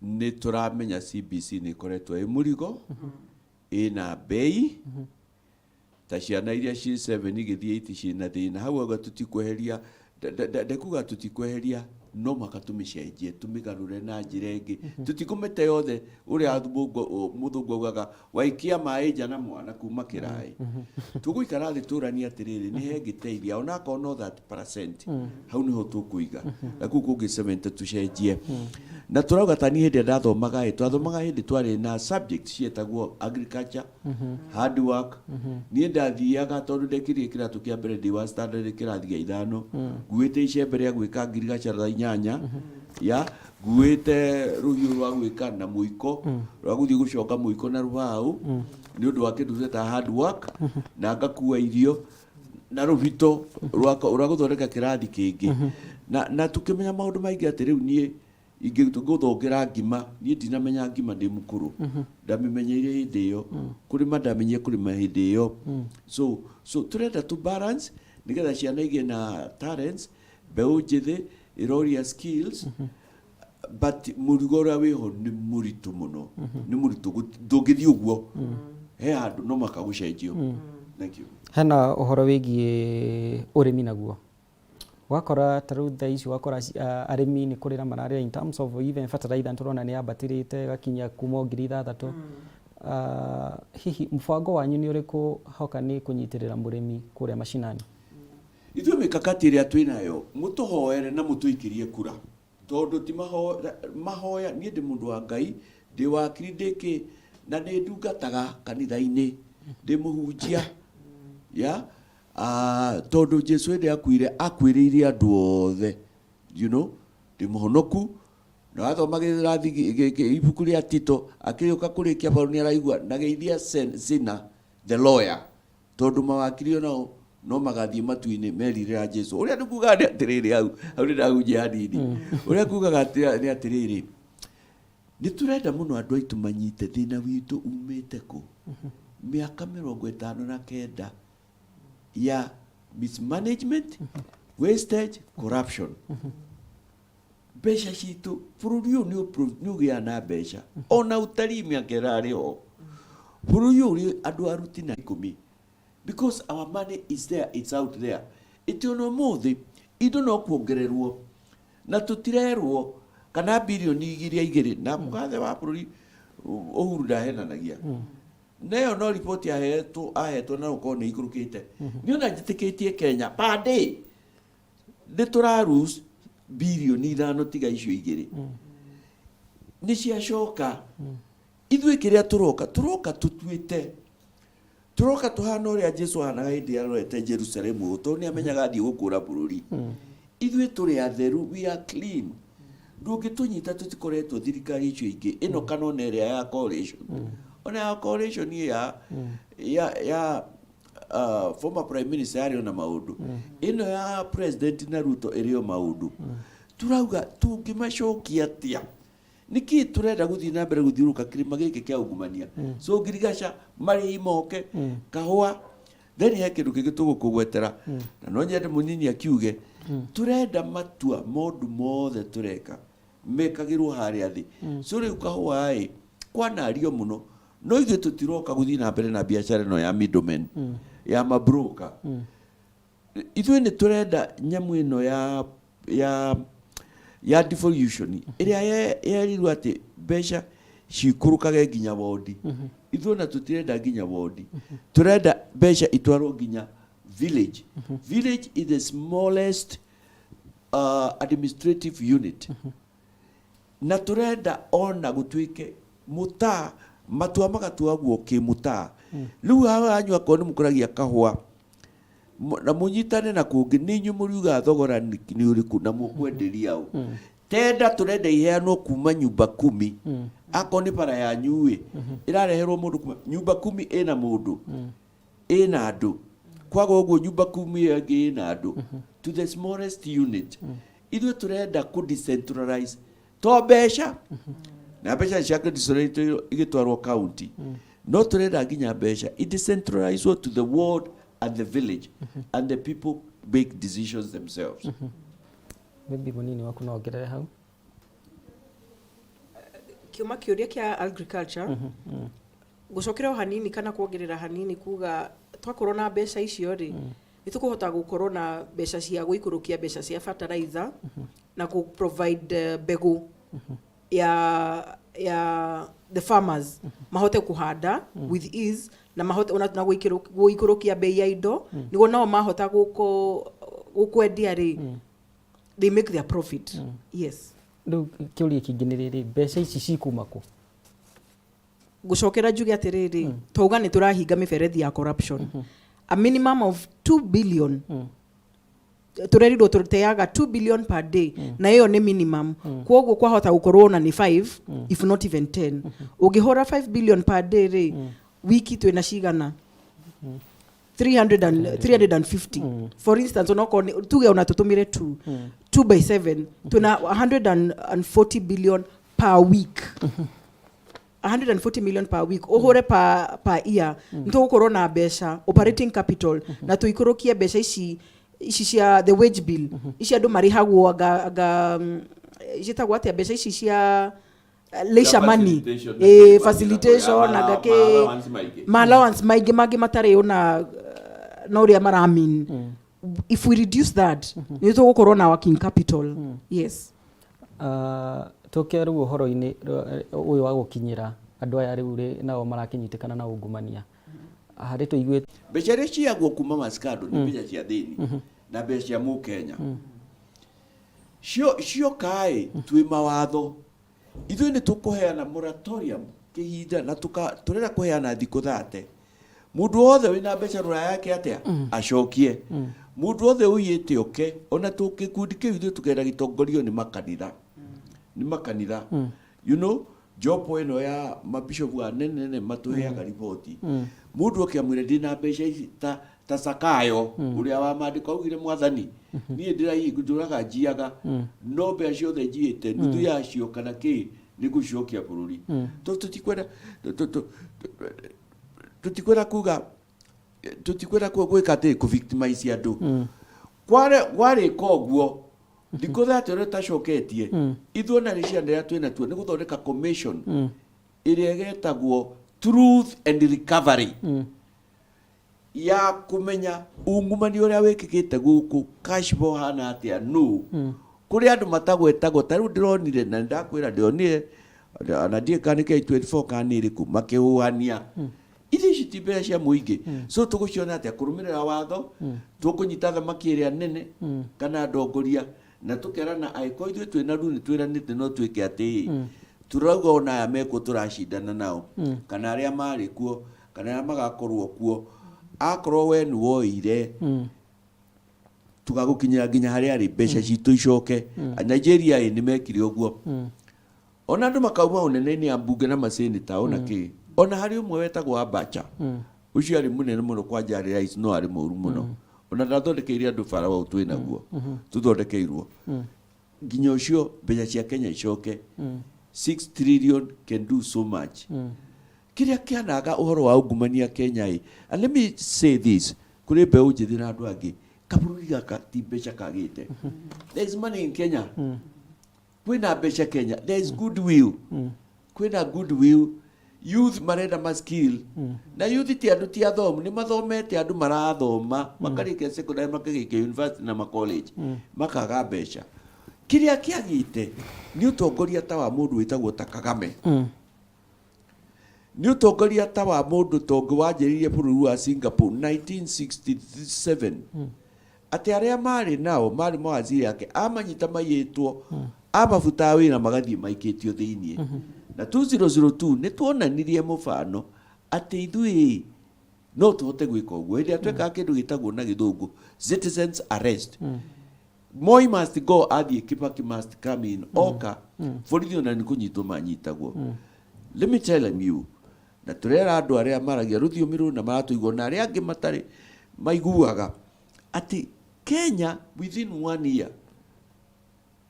nĩ tũramenya CBC nĩ ĩkoretwo ĩ mũrigo ĩna bei ta ciana iria ci 7 igĩthiĩ 8 ciĩna thĩna hau aga tũtikweheria ndekuga tũtikweheria no maka tũmĩcenjie tũmĩgarũre na njĩra ĩngĩ tũtikũmĩte yothe ũrĩa mũthũngũ augaga waikia maĩ nja na mwana kuma kĩraĩ tũgũikara thĩ tũrania atĩrĩrĩ nĩ hengĩteithia ona akorwo no 30% hau nĩho tũkũiga na kũu kũngĩ 70 tũcenjie na tũrauga tani hĩndĩ ndathomaga twathomaga hĩndĩ twarĩ na subject cietagwo agriculture hard work niĩ ndathiaga tondũ ndekirie kĩratũ kĩa mbere ndĩ wa standard kĩrathi gĩa 5 nguĩte icembe rĩa gwĩka agriculture inyanya ya nguĩte rũhiũ rwa gwĩka na mũiko rwa gũthiĩ gũcoka mũiko na rũbaũ nĩ ũndũ wa kĩndũ ta hard work na ngakua irio na rũbito rwa gũthondeka kĩrathi kĩngĩ na tũkĩmenya maũndũ maingĩ atĩ rĩu niĩ ingĩgũthongera ngima niĩ ndinamenya ngima ndĩ mũkũrũ ndamĩmenyeire hĩndĩ ĩyo kũrĩma ndamenyire kũrĩma hĩndĩ ĩyo so tũrenda tu balance nĩgetha ciana igĩe na talents mbeũ njĩthĩ iroria skills but mũrigo ũrĩa wĩho nĩ mũritũ mũno nĩ mũritũ ndũngĩthiĩ ũguo he handu no makagucenjio. Thank you. Hena uhoro wigie urimi naguo wakora taru thaa ici wakora arimi ni kurira mararira in terms of even fertilizer turona ni ambatirite gakinya kuma 6,000 hihi mfango wanyu ni uriku hoka ni kunyitirira murimi kuria mashinani? Ithuĩ mikakati ĩrĩa twĩnayo mũtũhoere na mũtũikirie kura tondu ti mahoya niĩ ndĩ mũndũ wa Ngai ndĩ wakiri ndĩkĩ na nĩ ndungataga kanitha-inĩ ndĩ mũhunjia ya tondu Jesu ndĩ akwĩrĩire andũ othe, you know, ndĩ mũhonoku na wathoma gĩrathi ibuku rĩa Tito akĩrĩũka kũrĩkia Paul nĩ araigua na geithia Sina the lawyer tondu mawakiri onao no magathie matu-inĩ merirĩra Jesu ũrĩa nĩkuga nĩ atĩrĩrĩ hau nĩ ndahunjia hanini ũrĩa kugaga nĩ atĩrĩrĩ nĩ tũrenda mũno andũ aitũ manyite thĩna witũ umĩte kũ mĩaka 59 ya mismanagement, wastage, corruption. Mbeca citũ bũrũri ũyũ nĩ ũgĩa na mbeca ona ũtari mĩaka ĩrarĩ ho bũrũri ũyũ andũ aruti na 10 because our money is there, it's out there. Itiona mũthĩ indo no kuongererwo na tũtirerwo kana bilioni 2 na mũgathe wa bũrũri Uhuru ndahenanagia nayo no report ahetwo na uko nĩ ikũrũkĩte nĩ ona njĩtĩkĩtie Kenya per day nĩ tũrarus bilioni 5 tiga icio 2 nĩ ciacoka ithuĩ kĩrĩa tũroka turoka tuhana ũrĩa Jesu ahanaga hĩndĩ ĩrĩa arorete Jerusalemu tondũ nĩ amenyaga athiĩ gũkũra bũrũri ithuĩ tũrĩ atheru, we are clean. Ndũngĩtũnyita tũtikoretwo thirikari icio ingĩ ĩno kana ona ĩrĩa ya coalition ona ya coalition ya former prime minister arĩ ona maũndũ ĩno ya president na Ruto ĩrĩ o maũndũ turauga tũngĩmacokia atĩa niki turenda guthii na mbere guthiuruka kirima giki kia ungumania so ngirigaca mari imoke kahua then he kindu kingi tugukugwetera na no nyende munini akiuge turenda matua mondu mothe tureka mekagirwo haria thi so riu kahua ai kwanario muno no ithu tutiroka guthii na mbere na biashara no ya middlemen ya mabroker ithu ni turenda nyamu ino ya devolution iria yerirwo ati mbeca cikurukage nginya wodi ithu na tutirenda nginya wodi turenda mbeca itwarwo nginya village. Village is the smallest administrative unit na turenda ona gutwike muta matua magatuagwo ki muta riu hawa anywa ko ni mukuragia kahua na munyitane na kungi ninyu muriuga thogora ni uriku na mukwenderia u tenda turenda iheanwo kuma nyumba 10 ako ni para ya nyue irareherwo mundu kuma nyumba 10 ina mundu ina andu kwaga uguo nyumba 10 yangi ina andu to the smallest unit ithu turenda ku decentralize to mbeca na mbeca cia decentralize igitwarwo county no turenda nginya mbeca it decentralize to the ward and the village and the people make decisions themselves. Maybe munini waku no ongerere hau kiuma kiuria kia agriculture gucokera hanini kana kuongerera hanini kuga twakorwo na mbeca icio ri nitukuhota gukorwo na mbeca cia guikurukia mbeca cia fertilizer na ku provide mbegu ya the farmers mahote kuhanda with ease na mahote ona guikurukia bei ya indo niguo nao mahota gukwendia ri they make their profit. Yes. Ndu kiuria kingi ni riri mbeca ici cikuma ku gucokera njuge atiriri twauga ni turahinga miberethi ya corruption a minimum of 2 billion turerirwo tuteaga 2 billion per day na hiyo ni minimum kwoguo kwahota gukorwo na ni 5 if not even 10 ugihora 5 billion per day ri wiki twina cigana 350 for instance onoko tuge ona tutumire 2 by 7 tuna 140 billion per week 140 million per week ohore per year ntugukorwo na mbeca operating capital na tuikurukie mbeca ici cia the wage bill ici andu marihagwo aga icitagwo atia mbeca ici cia leisure money facilitation na gake ma allowance maingĩ mangĩ matarĩ ona na ũrĩa maramin if we reduce that nĩ tũgũkorwo na working capital yes tũke rĩu ũhoro-inĩ ũyũ wa gũkinyĩra andũ aya rĩu nao marakinyitĩkana na ungumania harĩ tũiguĩte mbeca iria ciagwo kuma maskado nĩ mbeca cia thĩini na mbeca cia mũkenya cio kaĩ twĩ mawatho ithuĩ nĩ tũkũheana moratorium kĩhinda na tũrenda kũheana thikũ 30 mũndũ wothe wĩna mbeca rũraya yake atĩa acokie mũndũ wothe ũiyĩte oke ona tũkĩkundi kĩu ithuĩ tũkenda gĩtongorio nĩ makanitha you know jopo ĩno ya mabishopu anene matũheaga riboti mũndũ akĩamwĩra ndĩna mbeca ici ta Sakayo ũrĩa wa maandĩko augire mwathani niĩ ndũraga njiaga no mbeca ciothe njiĩte nuthu yacio kana kĩ nĩ gũcokia bũrũri tũtikwenda gwĩka atĩ kũ-victimize andũ kwarĩka ũguo thikũ 30 ũrĩa tacoketie ithuĩ ona nĩ ciana iria twĩna tuo nĩ gũthondeka commission ĩrĩa ĩgetagwo truth and recovery ya kũmenya ungumania ũrĩa wĩkĩkĩte gũkũ cashbo hana atĩa kũrĩ andũ matagwetagwo ta rĩu ndĩronire na ndakwĩra ndĩonire na ndiĩ kana nĩ K24 kana ĩrĩkũ makĩhũhania ici ti mbeca cia mũingĩ so tũgũciona atĩa kũrũmĩrĩra watho tũkũnyita thamaki ĩrĩa nene kana ndongoria na tũkerana aĩko ithuĩ twĩna rũu nĩ twĩranĩte no twĩke atĩ turauga ona aya mekwo tũracindana nao kana arĩa marĩ kuo kana arĩa magakorwo kuo akorwo we nĩ woire tugagũkinyĩra nginya harĩa arĩ mbeca citũ icoke Nigeria nĩ mekire ũguo ona andũ makauma ũnene-inĩ ya mbunge na maseneta ona kĩ ona harĩ ũmwe wetagwo Abacha ũcio arĩ mũnene mũno kwa Jari Rais no arĩ mũru mũno ona ndathondekeire andũ bara wa twĩ naguo tũthondekeirwo nginya ũcio mbeca cia Kenya icoke 6 trillion can do so much kĩrĩa kĩanaga ũhoro wa ungumania Kenya and let me say this kũrĩ mbeũ njĩthĩ na andũ angĩ kabũrũri gaka ti mbeca kagĩte there is money in Kenya kwĩna mbeca Kenya there is goodwill kwĩna goodwill youth marenda ma skill na youth ti andũ ti athomu nĩ mathomete andũ marathoma makarĩkia secondary makagĩkia university na college makaga mbeca kĩrĩa kĩagĩte nĩ ũtongoria ta wa mũndũ wĩtagwo ta Kameme nĩ ũtongoria ta wa mũndũ tongo wanjĩrĩirie bũrũri wa Singapore 1967 atĩ arĩa marĩ nao marĩ mawaziri yake amanyita maiyĩtwo amabuta wĩra magathiĩ maikĩtio thĩinĩ na 2002 nĩ tuonanirie mũfano atĩ ithuĩ no tũhote gwĩka ũguo hĩndĩ twekaga kĩndũ gĩtagwo na gĩthũngũ citizens arrest Moi must go athiĩ Kibaki must come in oka borithi ona nĩ kũnyitwo manyitagwo let me tell you na tũrera andũ arĩa maragia rũthiomi rũu na maratũigua na arĩa angĩ matarĩ maiguaga atĩ Kenya within 1 year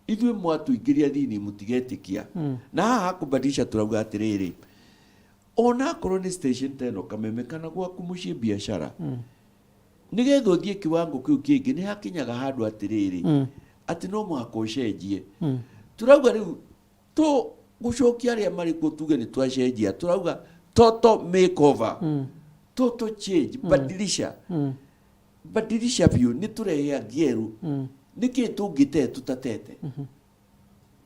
ithuĩ mwatũingĩria thĩinĩ mũtigetĩkia na haha kubadilisha turauga atĩrĩrĩ ona korwo nĩ station teno Kameme kana gwaku mũciĩ biashara nĩgetha ũthiĩ kiwango kĩu kĩngĩ nĩ hakinyaga handũ atĩrĩrĩ atĩ no mũhaka ũcenjie turauga rĩu gũcokia arĩa marĩ kuo tuge nĩ twacenjia turauga total makeover total change badilisha biũ nĩ tũrehe ngieru nĩkĩ tũngĩte tũtatete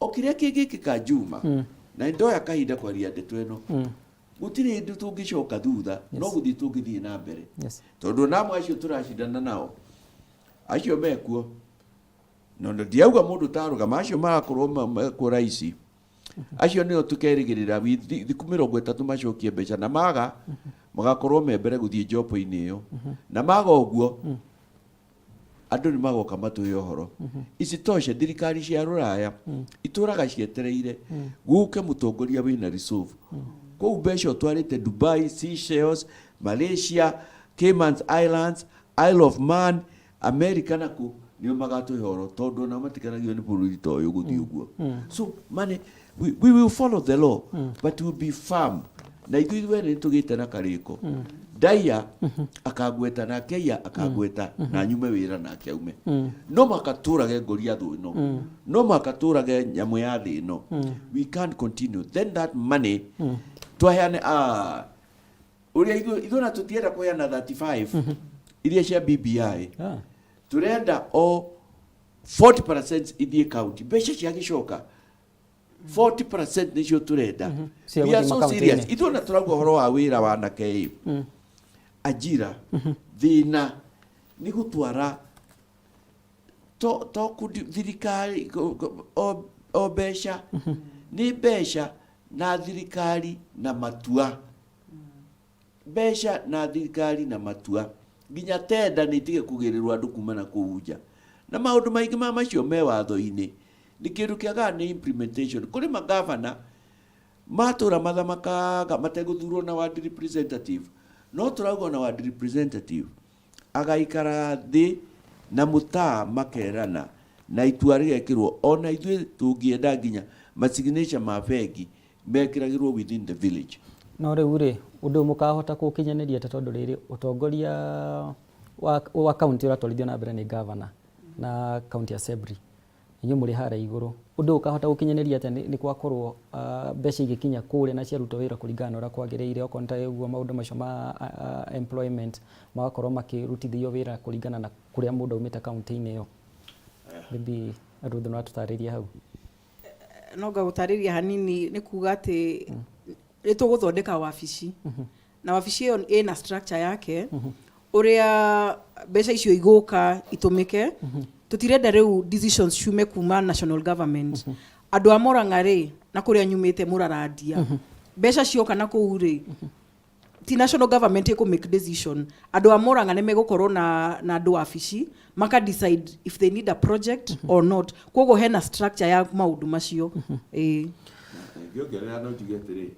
o kĩrĩa kĩngĩkĩka Juma na ndoya kahinda kwaria ndeto ĩno gũtirĩ hĩndĩ tũngĩcoka thutha no gũthiĩ tũngĩthiĩ na mbere tondũ namwe acio tũracindana nao acio mekuo no ndiauga mũndũ tarũgama acio marakorwo mekuo raici acio nĩo tũkerĩgĩrĩra thikũ 30 macokie mbeca na maga magakorwo me mbere gũthiĩ jopo-inĩ ĩyo na maga ũguo andũ nĩ magoka matũhe ũhoro ici toshe thirikari cia rũraya itũraga cietereire gũke mũtongoria wĩna resolve kũu mbeca ũtwarĩte Dubai, Seychelles, Malaysia, Cayman Islands, Isle of Man, America naku nĩo magatũhe ũhoro tondũ na matikanagio nĩ bũrũri ta ũyũ gũthiĩ ũguo so money we will follow the law but we will be firm na ithuĩ nĩ tũgĩte na karĩko Daya akagweta na keia akagweta na nyume wira na kiaume no makaturage ngoria thu ino no makaturage nyamu ya thi ino we can't continue then that money twaheane uria ithona tutienda kuheana 35 iria cia BBI turenda o 40% ithie county besha cia gicoka 40% nicio turenda we are so serious ithona turauga horo wa wira wa nake ajira thina ni gutwara to thirikari o besha ni besha na thirikari na matua besha na thirikari na matua nginya tenda ni tige kugirirwa andu kumana kuuja na maundu maingi ma macio me watho-ini ni kindu kiaga ni implementation kuri magavana matura mathamakaga mateguthurwo na ward representative no turauga na ward representative agaikara thi na mutaa makerana na itua rigekirwo ona ithuĩ tũngĩenda nginya masignature ma bengi mekĩragĩrwo within the village no rĩu rĩ ũndũ mũkahota gũkinyanĩria ta tondũ rĩrĩ ũtongoria wa county ũratwarithio na mbere nĩ governor na county assembly inyuĩ mũrĩ harĩa igũrũ ũndũ ũkahota gũkinyanĩria atĩ nĩ kwakorwo mbeca igĩkinya kũrĩa na ciarutwo wĩra kũringana na ũrĩa kwagĩrĩire okorwo nĩ ũguo maũndũ macio ma employment magakorwo makĩrutithio wĩra kũringana na kũrĩa mũndũ aumĩte kaunti-inĩ ĩyo maybe Ruth no atũtarĩrie hau no ngagũtarĩria hanini nĩ kuga atĩ nĩ tũgũthondeka wabici na wabici ĩyo ĩna structure yake ũrĩa mbeca icio igũka itũmĩke tutirenda rĩu decisions ciume kuma national government andũ a Murang'a rĩ na kũrĩa nyumĩte Muraradia mbeca cioka na kũu rĩ ti national government ĩkũ make decision andũ a Murang'a nĩ megũkorwo na andũ wabici maka decide if they need a project or not koguo hena structure ya maũndũ macio ngĩongerera no njuge atĩrĩ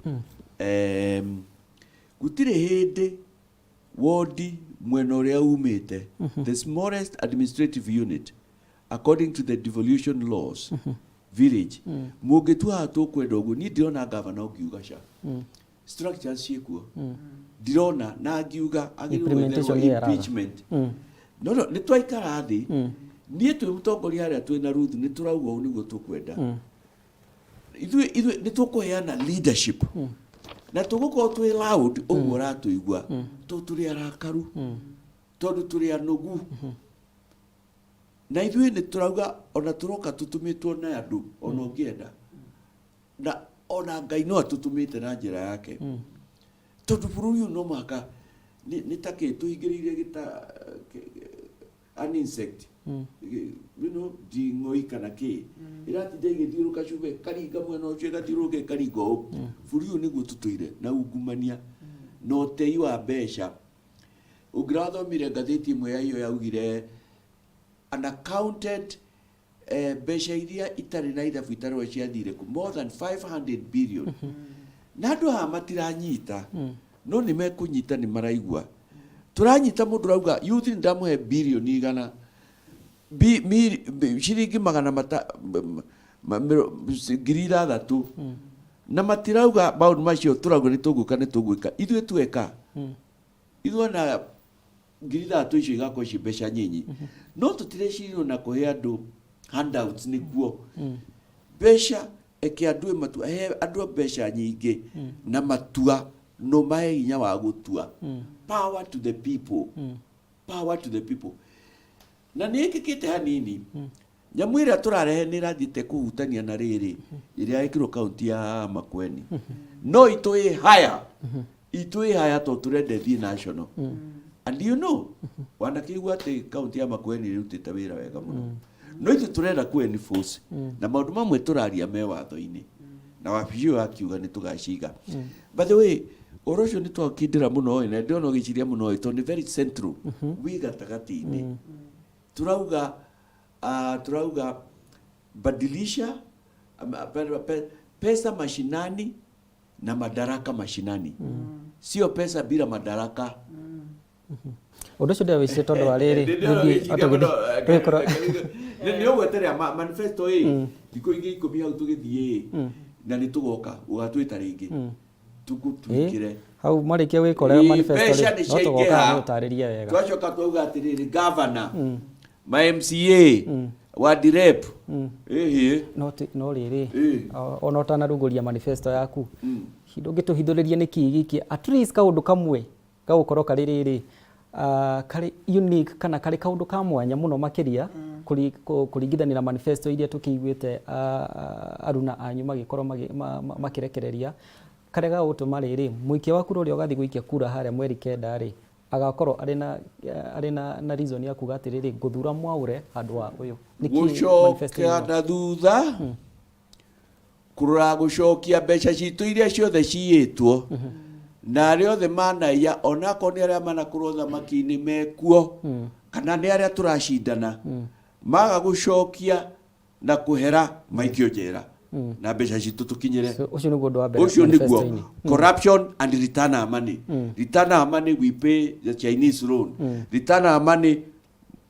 gũtirĩ hĩndĩ wodi mwena ũrĩa umĩte the smallest administrative unit according to the devolution laws village mũngĩtua tũkwenda ũguo niĩ ndirona governor ũkiuga ca structures ciĩkuo ndirona na ngiuga agĩrĩrwo impeachment no nĩ twaikara thĩ niĩ twĩ mũtongoria harĩa twĩ na Ruth nĩ tũrauga ũũ nĩguo tũkwenda ithuĩ nĩ tũkũheana leadership na tũgũkorwo twĩ loud ũguo ũratũigua tũrĩ arakaru tondũ tũrĩ anogu na ithuĩ nĩ tũrauga ona tũroka tũtũmĩtwo na andũ ona ũngĩenda na ona Ngai no atũtũmĩte na njĩra yake tondũ bũrũri ũyũ no mũhaka nĩ takĩ tũhingĩrĩire gĩta an insect nding'oi kana kĩ ĩratinda igĩthiũrũka cumbĩ karinga mwena ũcio ĩgathiũrũrũka ĩkaringa ũũ bũrũri ũyũ nĩguo tũtũire na ungumania na ũtei wa mbeca ũngĩrathomire ngathĩti ĩmwe ya iyo yaugire unaccounted mbeca iria itarĩ na ithabu itarĩ ciathire ku more than 500 billion na andũ haha matiranyita no nĩ mekũnyita nĩ maraigua tũranyita mũndũ rauga youth nĩ ndamũhe billion igana ciringi magana ngiri 6 na matirauga maũndũ macio tũrauga nĩ tũgũka nĩ tũgwĩka ithuĩ tweka ithuĩ na ngiri 3 icio igakorwo ci mbeca nyinyi no tũtirecirio na kũhe andũ handouts nĩkuo mbeca eke andũ matua he andũ mbeca nyingĩ na matua no mahe hinya wa gũtua power to the people power to the people na nĩ ĩkĩkĩte hanini nyamũ ĩrĩa tũrarehe nĩ ĩrathiĩte kũhutania na rĩrĩ ĩrĩa ĩkĩrwo kaunti ya Makueni no itũĩ haya to tũrende thiĩ national and you know wanakĩigua atĩ kaunti ya Makueni ĩrutĩte wĩra wega mũno no ithuĩ tũrenda ku-enforce na maũndũ mamwe tũraria me watho-inĩ na wabici ũyũ akiuga nĩ tũgaciga by the way ũhoro ũcio nĩ twakindĩra mũno na ndĩrona ũgĩciria mũno tondũ nĩ very central wĩ gatagatĩ-inĩ turauga badilisha pesa mashinani na madaraka mashinani sio pesa bila madaraka ũndũ ũcio ndĩawĩcirie tondũ wa rĩrĩ nĩ ũgweterera manifesto thikũ ingĩ 10 hau tũgĩthiĩ na nĩ tũgoka ũgatwĩta rĩngĩ tũgũtwĩkĩre hau marikia wikorera manifesto no tugoka utariria wega twacoka twauga atiriri governor ma MCA wa direp no riri ona utanarunguria manifesto yaku ndungituhithuriria niki giki at least kaundu kamwe gagukorwo kari riri kari unique kana kari kaundu ka mwanya muno makiria kuringithanira manifesto iria tukiiguite aruna anyu magikorwo makirekereria kare ga utuma riri muikia waku uri ugathi guikia kura haria mweri kenda ri agakorwo ari na reason ya kuga atiriri nguthura Mwaure handu wa uyu gucokia na thutha kurora gucokia mbeca citu iria ciothe ciitwo na aria othe manaiya onako ni aria manakorwo thamaki-ini mekuo kana ni aria turacindana maga gucokia na kuhera maikio njera na mbeca citu tukinyire ucio niguo ndu wa mbere ucio niguo corruption and return of money return of money we pay the Chinese loan return of money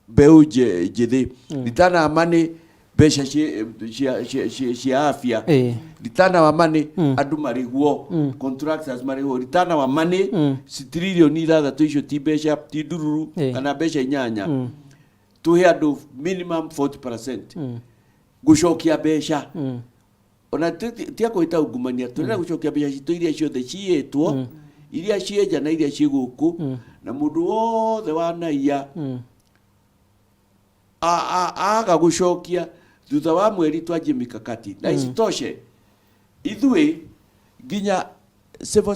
beu jithi return of money mbeca cia afya return of money andu mariguo contractors mariguo return of money trillion ithathatũ icio ti mbeca ti ndururu kana mbeca inyanya tuhe andu minimum 40% gucokia mbeca ona tia kuita ungumania turena gucokia mbeca citu iria ciothe ciitwo iria cienja na iria ciguku na mundu wothe wanaiya aga gucokia thutha wa mweri twanjie mikakati na isitoshe ithui ginya civil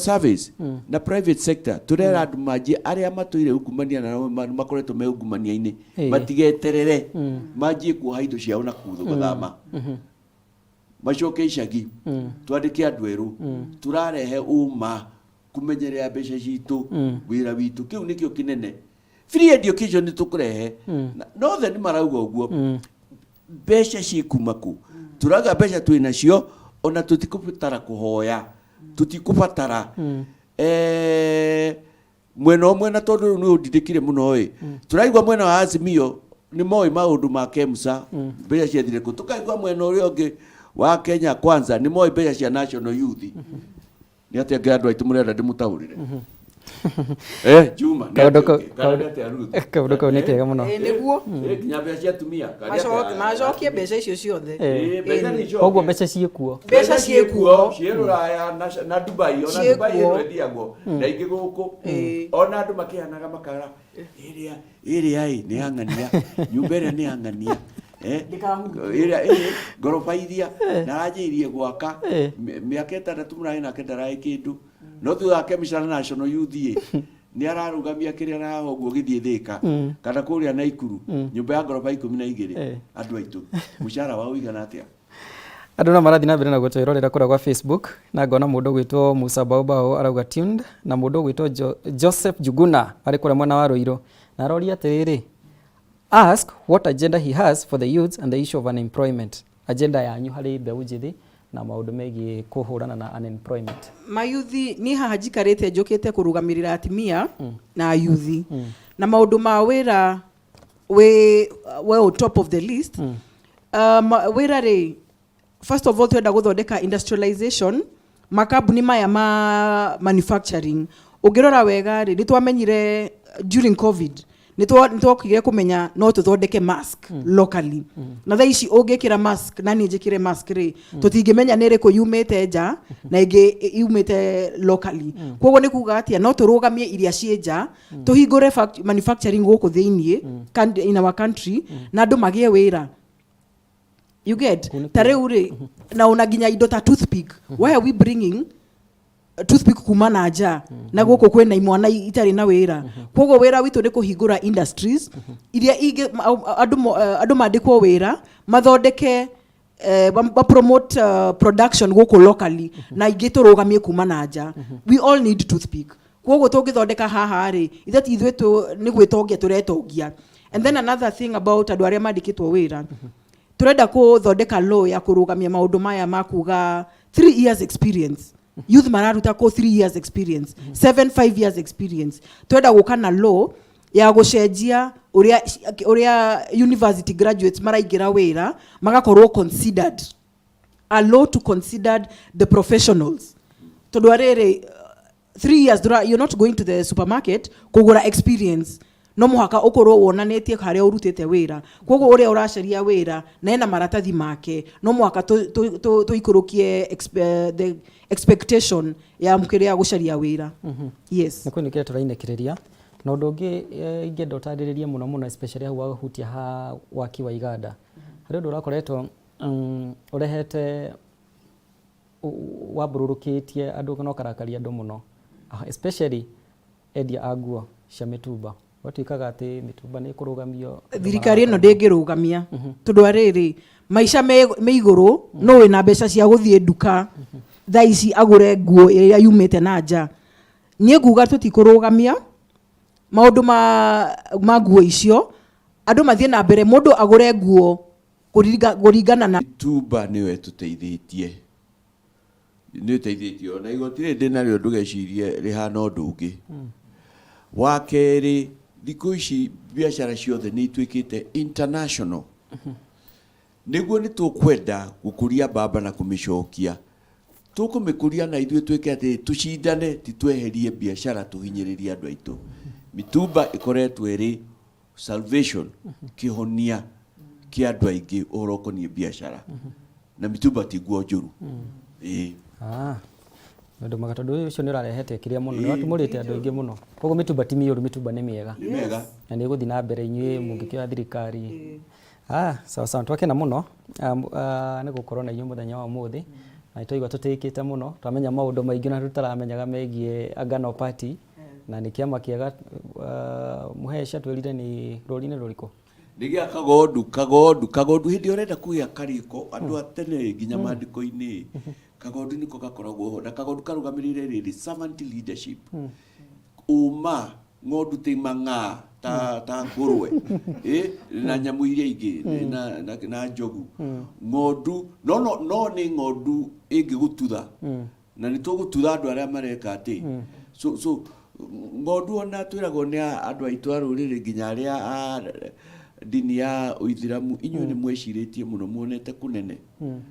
service na private sector turera andu manjie aria matuire ungumania na makoretwo me ungumania-ini matigeterere manjie kuoha indo ciao na kuthu guthama macoke icagi twandike andu eru turarehe uma kumenyerera mbeca citu wira witu kiu nikio kinene free education ni tukurehe no the ni marauga uguo mbeca cikumaku turaga mbeca twina cio ona tutikubatara kuhoya tutikubatara mwena umwe na tondu ni udidikire muno turaigwa mwena wa Azimio ni moi maundu ma KEMSA mbeca ciathire ku tukaigwa mwena uria ungi wa Kenya Kwanza ni moi mbeca cia National Youth ni atia ngandu aitu murenda ndimutaurire Juma kaundu kau ni kega muno niguo nginya mbeca cia tumia macokie mbeca icio ciothe koguo mbeca ciekuo ciiruraya na Dubai ona Dubai ino ndiagwo na ingi guku ona andu makihanaga makara iria ni angania nyumba iria ni angania iria gorofa iria naranjirie gwaka miaka 6 murai nake ndarai kindu no thutha wake mishara National Youth ni ararugamia kiria raho guo githie thika kana kuria na Ikuru nyumba ya gorofa 12 andu aitu mushara wa uigana atia andu na marathi na mbere na gutwirorera kura kwa Facebook na ngona mundu gwitwo Musa Baobao arauga tuned na mundu gwitwo Joseph Juguna ari kura mwana wa Ruiro na aroria atiriri ask what agenda he has for the youths and the issue of unemployment agenda yanyu hari mbeu njithi na maundu megie kuhurana na unemployment mayuthi ni haha njikarite njukite kurugamirira atimia na ayuthi na maundu ma wira we top of the list wira ri first of all twenda guthondeka industrialization makambuni maya ma manufacturing ugirora wega ri nitwamenyire during covid nitwokire kumenya no tuthondeke mask locally na thaa ici ungikira mask na ni njikire mask ri tutingimenya nere ko yumete nja na ingi yumete locally koguo ni kuga atia no turugamie iria cienja tuhingure manufacturing guku thiini in our country na andu magie wira you get tareu ri na unaginya indo ta toothpick why are we bringing toothpick kuma na nja na guku kwena imwana itari na wira koguo wira witu ni kuhingura industries iria andu mandikwo wira mathondeke promote production guku locally na ingi turugamie kuma na nja we all need toothpick koguo tungithondeka haha ri ithati ithwetu ni gwitongia turetongia and then another thing about andu aria mandikitwo wira turenda kuthondeka law ya kurugamia maundu maya makuga 3 years experience youth mararuta ko 3 years experience 5 years experience twenda guka na law ya gucenjia uria university graduates maraigira wira magakorwo considered a law to consider the professionals tondu ariri 3 years you're not going to the supermarket kugura experience no muhaka ukorwo wonanitie haria urutite wira koguo uria uracaria wira na ena maratathi make no muhaka tuikurukie the expectation ya mukiria gucaria wira. Yes, niko nikire turainekereria na undu ungi ingenda utaririe muno especially hau wahutia ha waki wa iganda hari undu urakoretwo urehete wabururukitie andu no karakaria andu muno especially endia aguo cia mitumba watuikaga ati mitumba ni kurugamio thirikari ino ndingirugamia tondu ariri maisha me iguru no wina mbeca cia guthie nduka thaa ici agure nguo iria yumite na nja nie nguga tutikurugamia maundu ma nguo icio andu mathie na mbere mundu agure nguo kuringana na mitumba niwe tuteithitie ni teithitio na igotire ndinario ndugecirie rihana undu ungi wa keri thikũ ici biacara ciothe ni itwikite international niguo ni tukwenda gukuria baba na kumicokia tukumikuria na ithuĩ twike ati tucindane titweherie biacara tuhinyiririe andu aitu mitumba ikoretwo iri salvation kihonia kia andu aingi urokonie biacara na mitumba tiguo njuru ndu magatondu ucio ni urarehete kiria muno ni watumurite andu aingi muno koguo mitumba ti mioru mitumba ni miega na ni guthi na mbere inyui mungikira thirikari sawa twakena muno ni gukorwo na inyui muthenya wa muthi na itoigwa tutikite muno twamenya maundu maingi na tutaramenyaga megie Agano Party na ni kiama kiega muhesha twirire ni rurine ruriku nigia kagondu hindi urenda kuya kariko andu atene nginya mandiko-ini kagondu niko gakoragwo ho na kagondu karugamirire riri servant leadership uma ng'ondu ti mang'a ta ngurwe na nyamu iria ingi na njogu ng'ondu no ni ng'ondu ingigututha na ni tugututha andu aria mareka ati so ng'ondu ona twiragwo ni andu aitu a ruriri nginya aria dini ya Uithiramu inyuĩ ni mweciritie muno muonete kunene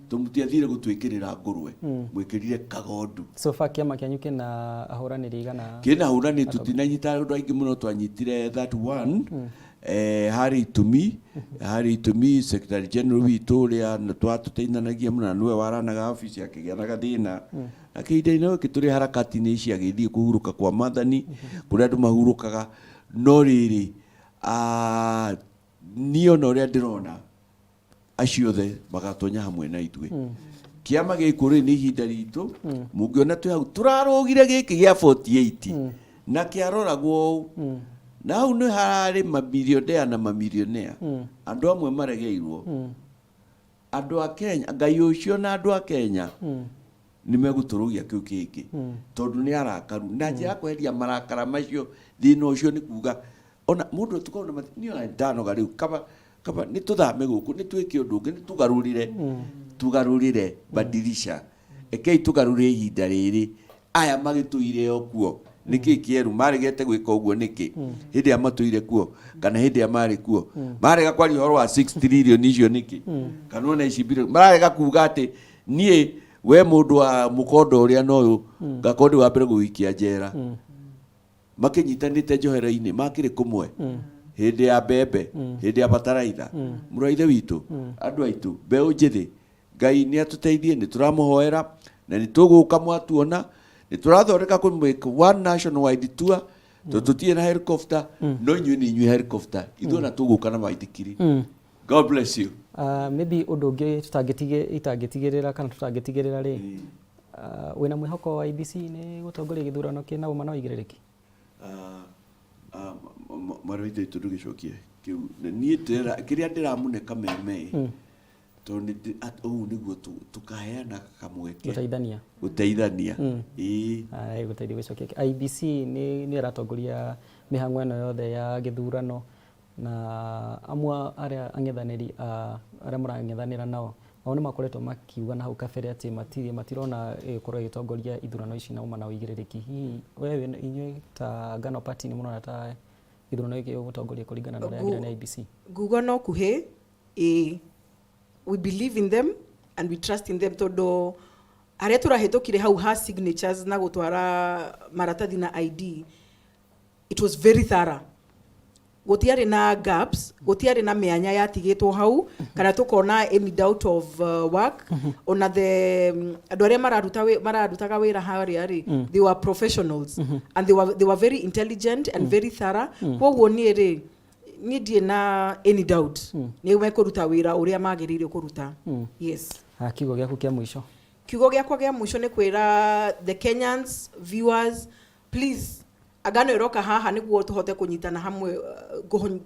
tumutiathire gutwikirira ngurwe mwikirire kagondu so far kiama kianyu kina ahuraniri igana kina ahurani tutinanyita andu aingi muno twanyitire that one hari itumi secretary general witu ria twatuteithanagia muno niwe waranaga office yake gĩa na gathina akiindaina kituri harakati-inĩ ici agithii kuhuruka kwa Mathani kuria andu mahurukaga no riri niyo no ria ndirona aciothe magatonya hamwe na ithuĩ kiama gĩkũ rĩ nĩ ihinda ritũ mũngĩona twĩ hau tũrarũgire gĩkĩ gĩa 48 na kĩaroragwo ũũ na hau nĩ hararĩ mamilionea na mamilionea andũ amwe maregeirwo andũ a Kenya Ngai ũcio na andũ a Kenya nĩ megũtũrũgia kĩu kĩngĩ tondũ nĩ arakaru na njĩra kweheria marakara macio thĩna ũcio nĩ kuga ona mundu tukorwo na niyo ndanoga riu kaba ni tuthame guku ni twike undu ungi ni tugarurire badilisha ekei tugarurire ihinda riri aya magituire okuo niki kieru maregete gwika uguo niki hindi amatuire kuo kana hindi amari kuo marega kwari horo wa 6 trillion icio niki kana ona ici billion marega kuga ati nie we mundu wa mukondo uria no gakondo wa mbere guikia njera makinyitanite njohera-ini makire kumwe hindi ya mbembe hindi ya bataraitha muraithe witu andu aitu mbeu njithi Ngai ni atuteithie ni turamuhoera na ni tuguka mwatuona ni turathoreka ku make one nationwide tour tutie na helicopter no inyui ni inyui helicopter ithona tuguka na maithikiri God bless you maybe undu ungi tutangĩtigĩrĩra kana tutangĩtigĩrĩra ri wina mwihoko wa IBC ni gutongoria githurano kina uma na uigĩrĩrĩki marwite turugicokie kiu ni tera kiria ndiramune Kameme to ni niguo tukaheana kamweke guteithania guteithia gucokia IBC ni iratongoria mihang'o eno yothe ya githurano na amwe aria ang'ethaniri aria marang'ethanira nao ni makoretwo makiuga na hau kabere ati matirona korwo igitongoria ithurano ici na uma na uigĩrĩrĩki hihi wewe inyuĩ ta Agano Party ni munona ta ithurano iki gutongoria kuringana na uria na IBC ngugo no kuhe we believe in them and we trust in them todo aria turahitokire hau ha signatures na gutwara maratathi na ID, it was very thorough. Gutiari na gaps, gutiari na mianya yatigitwo hau, kana tukona any doubt of work. Ona the andu aria mararutaga wira haria ri, they were professionals, and they were very intelligent and very thorough. Koguo ni ri ni die na any doubt ni mekuruta wira uria magirire kuruta. Yes. Kiugo giaku kia mwisho. Kiugo giakwa gia mwisho ni kwira the Kenyans viewers, please agano iroka haha niguo tuhote kunyitana hamwe,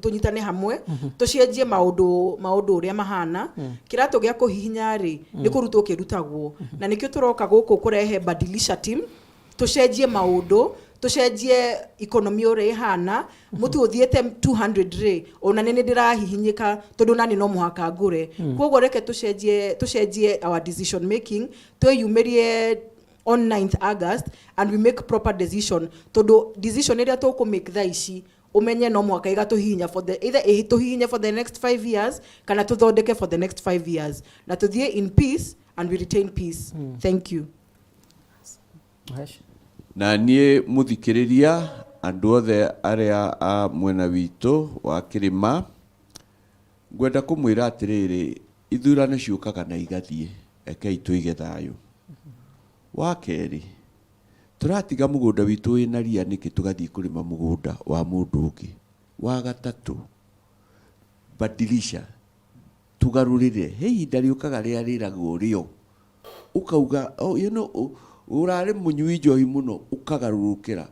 tunyitane hamwe, tucenjie maundu uria mahana. Kirato gia kuhihinya ri ni kurutwo kirutagwo, na nikio turoka guku kurehe badilisha team, tucenjie maundu, tucenjie economy uria ihana. Mutu uthiete 200 ri ona nene ndirahihinyika tondu nani no muhaka ngure. Koguo reke tucenjie our decision making, tuyumirie on 9th August, and we make proper decision. Todo decision area to ko make thaici umenye no mwaka igatuhinya for the either tuhinya for the next 5 years kana tuthondeke for the next 5 years, na tuthie in peace and we retain peace. Thank you. Na nie muthikiriria andu othe aria a mwena witu wa kirima, ngwenda kumwira atiriri ithurano ciukaga na igathie, ekei tuige thayu. Wa keri turatiga mugunda witu ina ria niki tugathii kurima mugunda wa mundu ungi. Wa gatatu badilisha tugarurire hei ndari ukaga ria riragwo rio ukauga urare munyui njohi muno ukagarurukira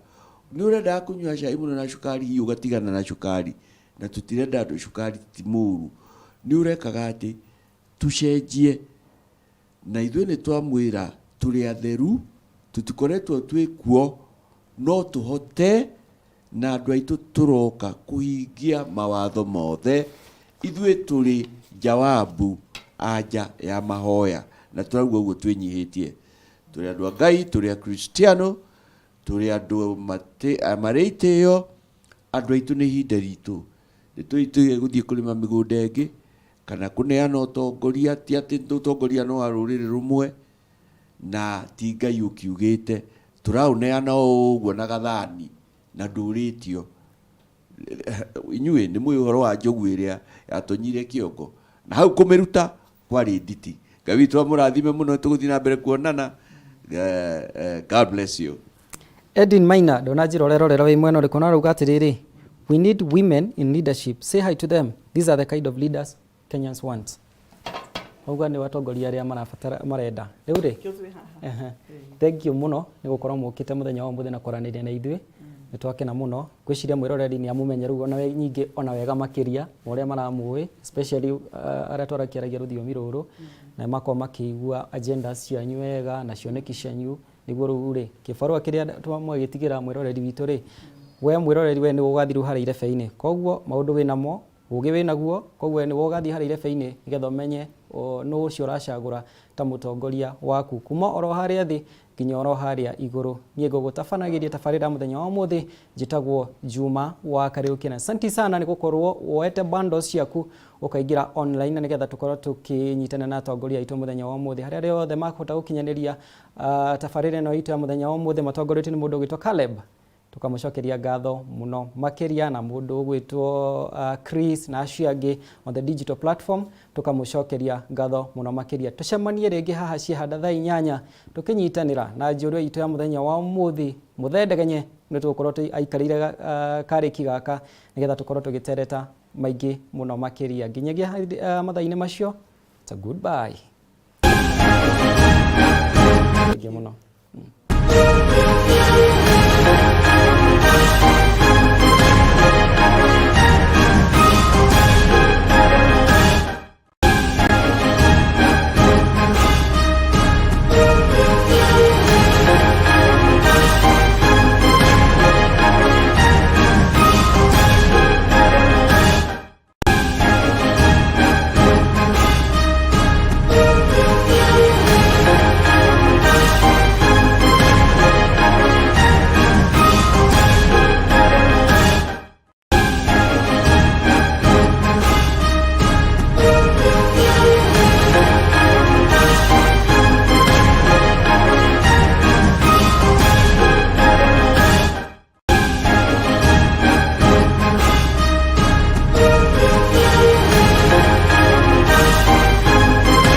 ni urenda kunywa cai muno na cukari ugatigana na cukari, na tutirenda andu cukari ti muru. Ni urekaga ati tucenjie, na ithuĩ nĩ twamwĩra tũrĩ atheru, tutikoretwo twĩkuo, no tũhote na andũ aitũ tũroka kũhingia mawatho mothe. Ithuĩ tũrĩ jawabu anja ya mahoya, na tũrauga ũguo twĩnyihĩtie. Tũrĩ andũ a Ngai, tũrĩ a Kristiano, tũrĩ andũ marĩ itĩo, andũ aitũ nĩ ihinda ritũ. Nĩ tũitĩge gũthiĩ kũrĩma mĩgũnda ĩngĩ, kana kuneana utongoria, ti ati utongoria no arurire rumwe, na ti Ngai ukiugite turauneana uguo na gathani na nduritio. Inyuĩ nĩ mũĩ ũhoro wa njogu ĩrĩa yatonyire kĩongo, na hau kũmĩruta kwarĩ nditi. Ngai witũ amũrathime mũno, tũgũthiĩ na mbere kuonana. God bless you. Edin Maina ndona njirorera wi mwena ũrĩkũ na rauga atĩrĩrĩ, we need women in leadership. Say hi to them. These are the kind of leaders Kenyans want. Auga nĩ watongoria arĩa marenda. Rĩu rĩ, thank you mũno nĩ gũkorwo mũkĩte mũthenya wa mũthenya kwaranĩria na ithuĩ. Nĩ twakena mũno. Gwĩciria mwĩroreri nĩ amũmenyeru ona nyingĩ ona wega makĩria ũrĩa maramũĩ, especially arĩa twarakĩaragia rũthiomi rũrũ, na makorwo makĩigua agenda cianyu wega na cioneki cianyu. Nĩguo rĩu rĩ, kĩbarũa kĩrĩa twamwĩgĩtigĩra mwĩroreri witũ rĩ, we mwĩroreri we nĩ ũgathiĩ harĩa irebe-inĩ. Koguo maũndũ wĩ namo, ũgĩ wĩ naguo, koguo nĩ ũgathiĩ harĩa irebe-inĩ nĩgetha ũmenye nũ ũcio ũracagũra ta mũtongoria waku. Kuma oro harĩa thĩ nginya oro harĩa igũrũ. Niĩ ngũgũtabanagĩria tabarĩra mũthenya wa ũmũthĩ, njĩtagwo Juma wa Kariũki. Asante sana nĩ gũkorwo woete bundles ciaku ũkaingĩra online na nĩgetha tũkorwo tũkĩnyitana na atongoria aitũ mũthenya wa ũmũthĩ. Harĩa rĩothe makũhota gũkinyanĩria tabarĩra ĩno itũ ya mũthenya wa ũmũthĩ matongoretio nĩ mũndũ ũgwĩtwo Caleb. Tukamucokeria ngatho muno makiria na mundu gwitwo Chris na acio angĩ on the digital platform. Tukamucokeria ngatho muno makiria. Tucemanie rĩngĩ haha ciehanda thaa 8 tukinyitanĩra na njũrĩa itũ ya mũthenya wa ũmũthĩ. Mũthendegenye nĩ tũkorwo aikarĩire karĩki gaka nĩgetha tũkorwo tũgĩtereta maingĩ muno makiria. Nginyagia mathaa-inĩ macio, it's a goodbye. Thank you muno.